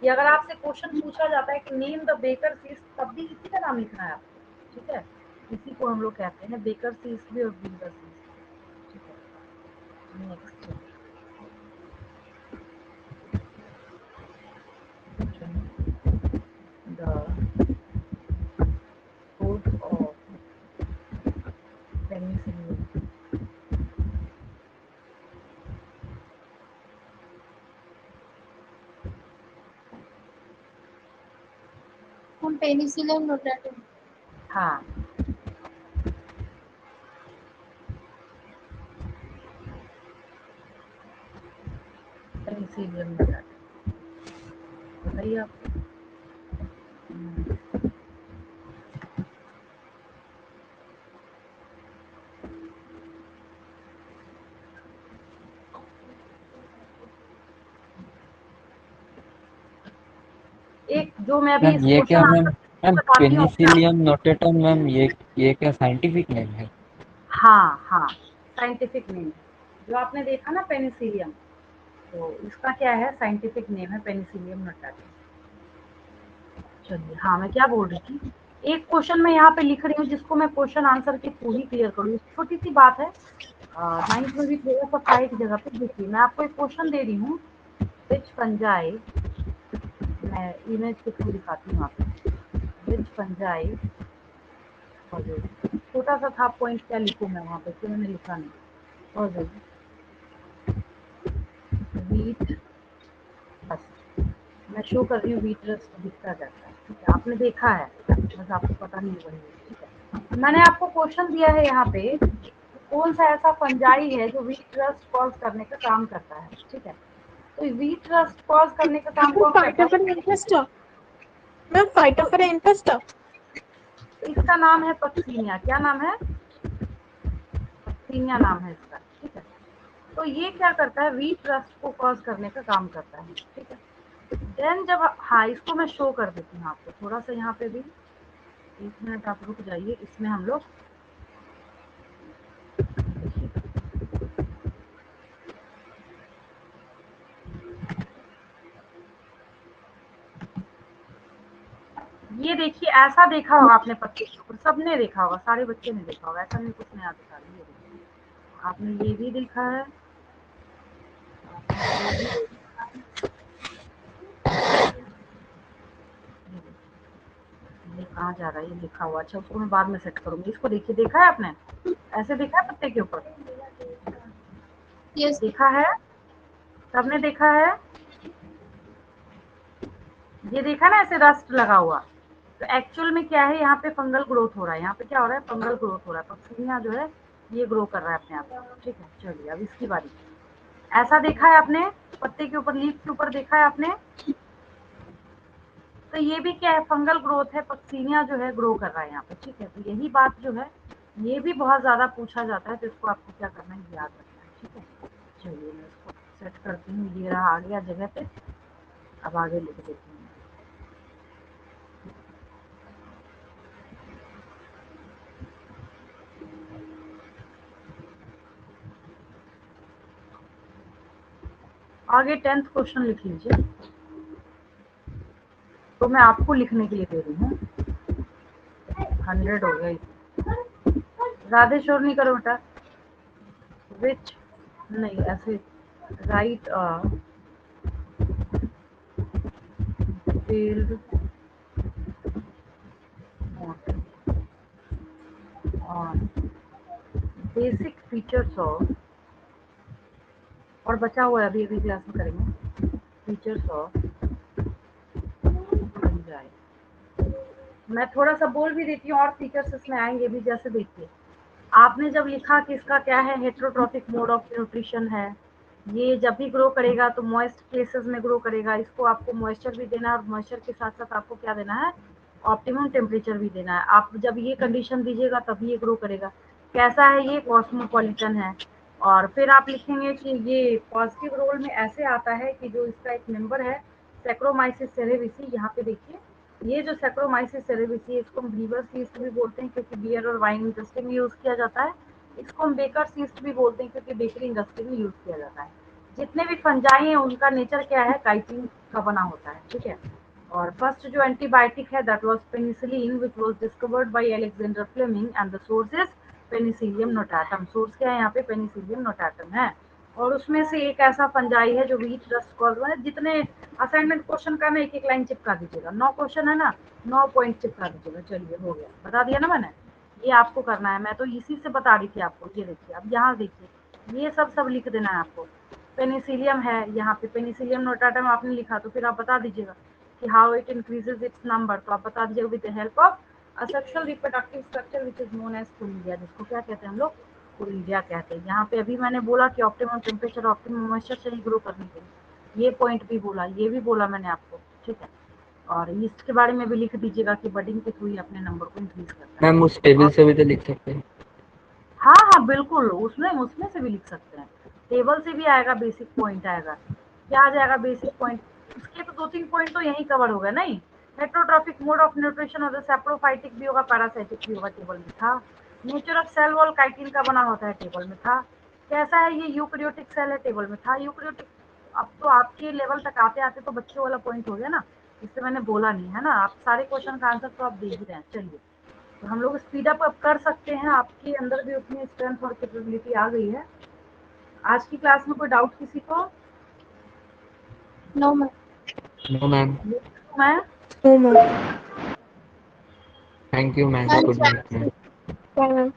[SPEAKER 1] कि अगर आपसे क्वेश्चन पूछा जाता है कि नेम द बेकर सीस्ट, तब भी इसी का नाम लिखना है आपको। ठीक है, इसी को हम लोग कहते हैं बेकर सीस्ट भी और ब्रीवर सीस्ट। ठीक है, next the course of penicillin.
[SPEAKER 2] हम पेनिसिलिन नोटाटम।
[SPEAKER 1] हाँ, पेनिसिलिन बताइए आप। एक जो मैं अभी
[SPEAKER 3] मैम
[SPEAKER 1] इस
[SPEAKER 3] ये क्या
[SPEAKER 1] क्वेश्चन
[SPEAKER 3] मैम,
[SPEAKER 1] आंसर
[SPEAKER 3] मैम
[SPEAKER 1] बताती हूँ,
[SPEAKER 3] पेनिसिलियम नोटेटम मैम ये क्या साइंटिफिक नेम है?
[SPEAKER 1] हाँ हाँ, साइंटिफिक नेम जो आपने देखा ना पेनिसिलियम, तो इसका क्या है, साइंटिफिक नेम है पेनिसिलियम नोटाटम। चलिए, हाँ मैं क्या बोल रही थी, एक क्वेश्चन मैं यहाँ पे लिख रही हूँ जिसको मैं क्वेश्चन आंसर के थ्रू ही क्लियर करूँ, छोटी सी बात है, 9th में भी थोड़ा सा था एक जगह पे। देखिए, मैं आपको एक क्वेश्चन दे रही हूँ विच फंजाई, मैं इमेज के थ्रू दिखाती हूँ आपको, विच फंजाई, छोटा सा था पॉइंट, क्या लिखूँ मैं वहाँ पे, क्यों मैंने लिखा नहीं, वीट रस्ट, मैं शो कर रही हूँ वीट रस्ट दिखता जाता है, ठीक है, आपने देखा है, बस आपको पता नहीं वही है, ठीक है। मैंने आपको क्वेश्चन दिया है यहाँ पे, कौन सा ऐसा फंजाई है जो वीट रस्ट कॉज करने का काम करता है, ठीक है। तो वीट रस्ट कॉज करने का काम कौन करता है?
[SPEAKER 5] फाइटोफोर मैम, फाइटोफोर इंफेस्टा।
[SPEAKER 1] इसका नाम है पक्सीनिया, क्या नाम है? पक्सीनिया नाम है इसका, ठीक है। तो ये क्या करता है, वीट रस्ट को कॉज करने का काम करता है, ठीक है। देन जब, हाँ इसको मैं शो कर देती हूँ आपको थोड़ा सा, यहाँ पे भी 1 मिनट आप रुक जाइए, इसमें हम लोग ये देखिए, ऐसा देखा होगा आपने पत्ते के ऊपर, सबने देखा होगा, सारे बच्चे ने देखा होगा, ऐसा नहीं कुछ नया दिखा रही है, आपने ये भी देखा है, ये कहाँ जा रहा है, ये लिखा हुआ, अच्छा उसको मैं बाद में सेट करूंगी, इसको देखिए, देखा है आपने, ऐसे देखा है पत्ते के ऊपर,
[SPEAKER 2] यस
[SPEAKER 1] देखा है, सबने देखा है, ये देखा ना ऐसे रस्ट लगा हुआ, तो एक्चुअल में क्या है, यहाँ पे फंगल ग्रोथ हो रहा है, यहाँ पे क्या हो रहा है, फंगल ग्रोथ हो रहा है, पक्सीनिया जो है ये ग्रो कर रहा है अपने आप, ठीक है। चलिए अब इसकी बारी, ऐसा देखा है आपने पत्ते के ऊपर, लीफ के ऊपर देखा है आपने, तो ये भी क्या है, फंगल ग्रोथ है, पक्सीनिया जो है ग्रो कर रहा है यहाँ पे, ठीक है। तो यही बात जो है, ये भी बहुत ज्यादा पूछा जाता है, तो इसको आपको क्या करना है, याद रखना है, ठीक है। चलिए मैं इसको सेट करती हूँ, ये रहा आ गया जगह पे, अब आगे लिख देती हूँ। आगे 10th क्वेश्चन लिख लीजिए, तो मैं आपको लिखने के लिए दे रही हूँ, 100 हो गया, ज्यादा शोर नहीं करो बेटा, विच, नहीं ऐसे, right field on basic features of, और बचा हुआ है अभी अभी क्लास में करेंगे, फीचर्स ऑफ फंजाई, मैं थोड़ा सा बोल भी देती हूँ और फीचर्स इसमें आएंगे भी, जैसे देखिए आपने जब लिखा कि इसका क्या है, हेट्रोट्रॉफिक मोड ऑफ न्यूट्रिशन है, ये जब भी ग्रो करेगा तो मॉइस्ट प्लेसेस में ग्रो करेगा, इसको आपको मॉइस्चर भी देना है, और मॉइस्चर के साथ साथ आपको क्या देना है, ऑप्टिमम टेम्परेचर भी देना है, आप जब ये कंडीशन दीजिएगा तभी ये ग्रो करेगा। कैसा है, ये कॉस्मोपॉलिटन है, और फिर आप लिखेंगे कि ये पॉजिटिव रोल में ऐसे आता है कि जो इसका एक मेंबर है सैक्रोमाइसिस सेरेविसी, यहाँ पे देखिए, ये जो सैक्रोमाइसिस सेरेविसी, इसको हम वीवर्स यीस्ट भी बोलते हैं क्योंकि बियर और वाइन इंडस्ट्री में यूज किया जाता है, इसको हम बेकर्स यीस्ट भी बोलते हैं क्योंकि बेकरी इंडस्ट्री में यूज किया जाता है। जितने भी फंजाई हैं उनका नेचर क्या है, काइटिन का बना होता है, ठीक है। और फर्स्ट जो एंटीबायोटिक है that was penicillin which was discovered by Alexander Fleming and the source is penicillium notatum, source क्या है यहाँ पे, पेनिसिलियम नोटाटम है। और उसमें से एक ऐसा फंजाई है जो वीट रस्ट कॉज, जितने असाइनमेंट क्वेश्चन का ना एक एक लाइन चिपका दीजिएगा, 9 क्वेश्चन है ना, 9 पॉइंट चिपका दीजिएगा, चलिए हो गया, बता दिया ना मैंने, ये आपको करना है, मैं तो इसी से बता रही थी आपको, ये देखिए अब यहाँ देखिए, ये सब लिख देना है आपको, पेनिसिलियम है यहाँ पे, पेनिसिलियम नोटाटम आपने लिखा तो फिर आप बता दीजिएगा कि how it increases its number, तो आप बता दीजिएगा with the help of asexual reproductive structure which is known as conidia, जिसको क्या कहते हैं हम लोग, कोलिडिया कहते हैं। यहाँ पे अभी मैंने बोला कि ऑप्टिमम टेम्परेचर, ऑप्टिमम मॉइस्चर चाहिए ग्रो करने के लिए, ये पॉइंट भी बोला, ये भी बोला मैंने आपको, ठीक है। और इसके बारे में भी लिख दीजिएगा कि बडिंग के थ्रू ही अपने नंबर को इंक्रीज करता है।
[SPEAKER 3] मैम उस टेबल से भी तो लिख सकते हैं।
[SPEAKER 1] हाँ हाँ बिल्कुल, उसमें उसमें से भी लिख सकते हैं, टेबल से भी आएगा, बेसिक पॉइंट आएगा, क्या आ जाएगा बेसिक पॉइंट, उसके तो 2-3 पॉइंट तो यही कवर हो गए, नहीं, हेट्रोट्रॉफिक मोड ऑफ न्यूट्रिशन और सैप्रोफाइटिक भी होगा, पैरासाइटिक भी होगा, टेबल में था। Nature of cell wall chitin का बना होता है, टेबल में था। कैसा है, ये यूकैरियोटिक सेल है, टेबल में था। यूकैरियोटिक, अब तो आपके लेवल तक आते आते तो बच्चों वाला पॉइंट हो गया ना, इससे मैंने बोला नहीं है ना, आप सारे क्वेश्चन का आंसर तो आप दे ही रहे हैं। चलिए तो हम लोग स्पीड अप कर सकते हैं, आपके अंदर भी उतनी स्ट्रेंथ और कैपेबिलिटी आ गई है। आज की क्लास में कोई डाउट किसी को?
[SPEAKER 2] No ma'am.
[SPEAKER 3] No, ma'am.
[SPEAKER 1] मैं
[SPEAKER 5] No, ma'am.
[SPEAKER 3] Thank you, ma'am.
[SPEAKER 2] Thank
[SPEAKER 3] Good
[SPEAKER 2] you.
[SPEAKER 3] night, ma'am.
[SPEAKER 5] Bye, ma'am.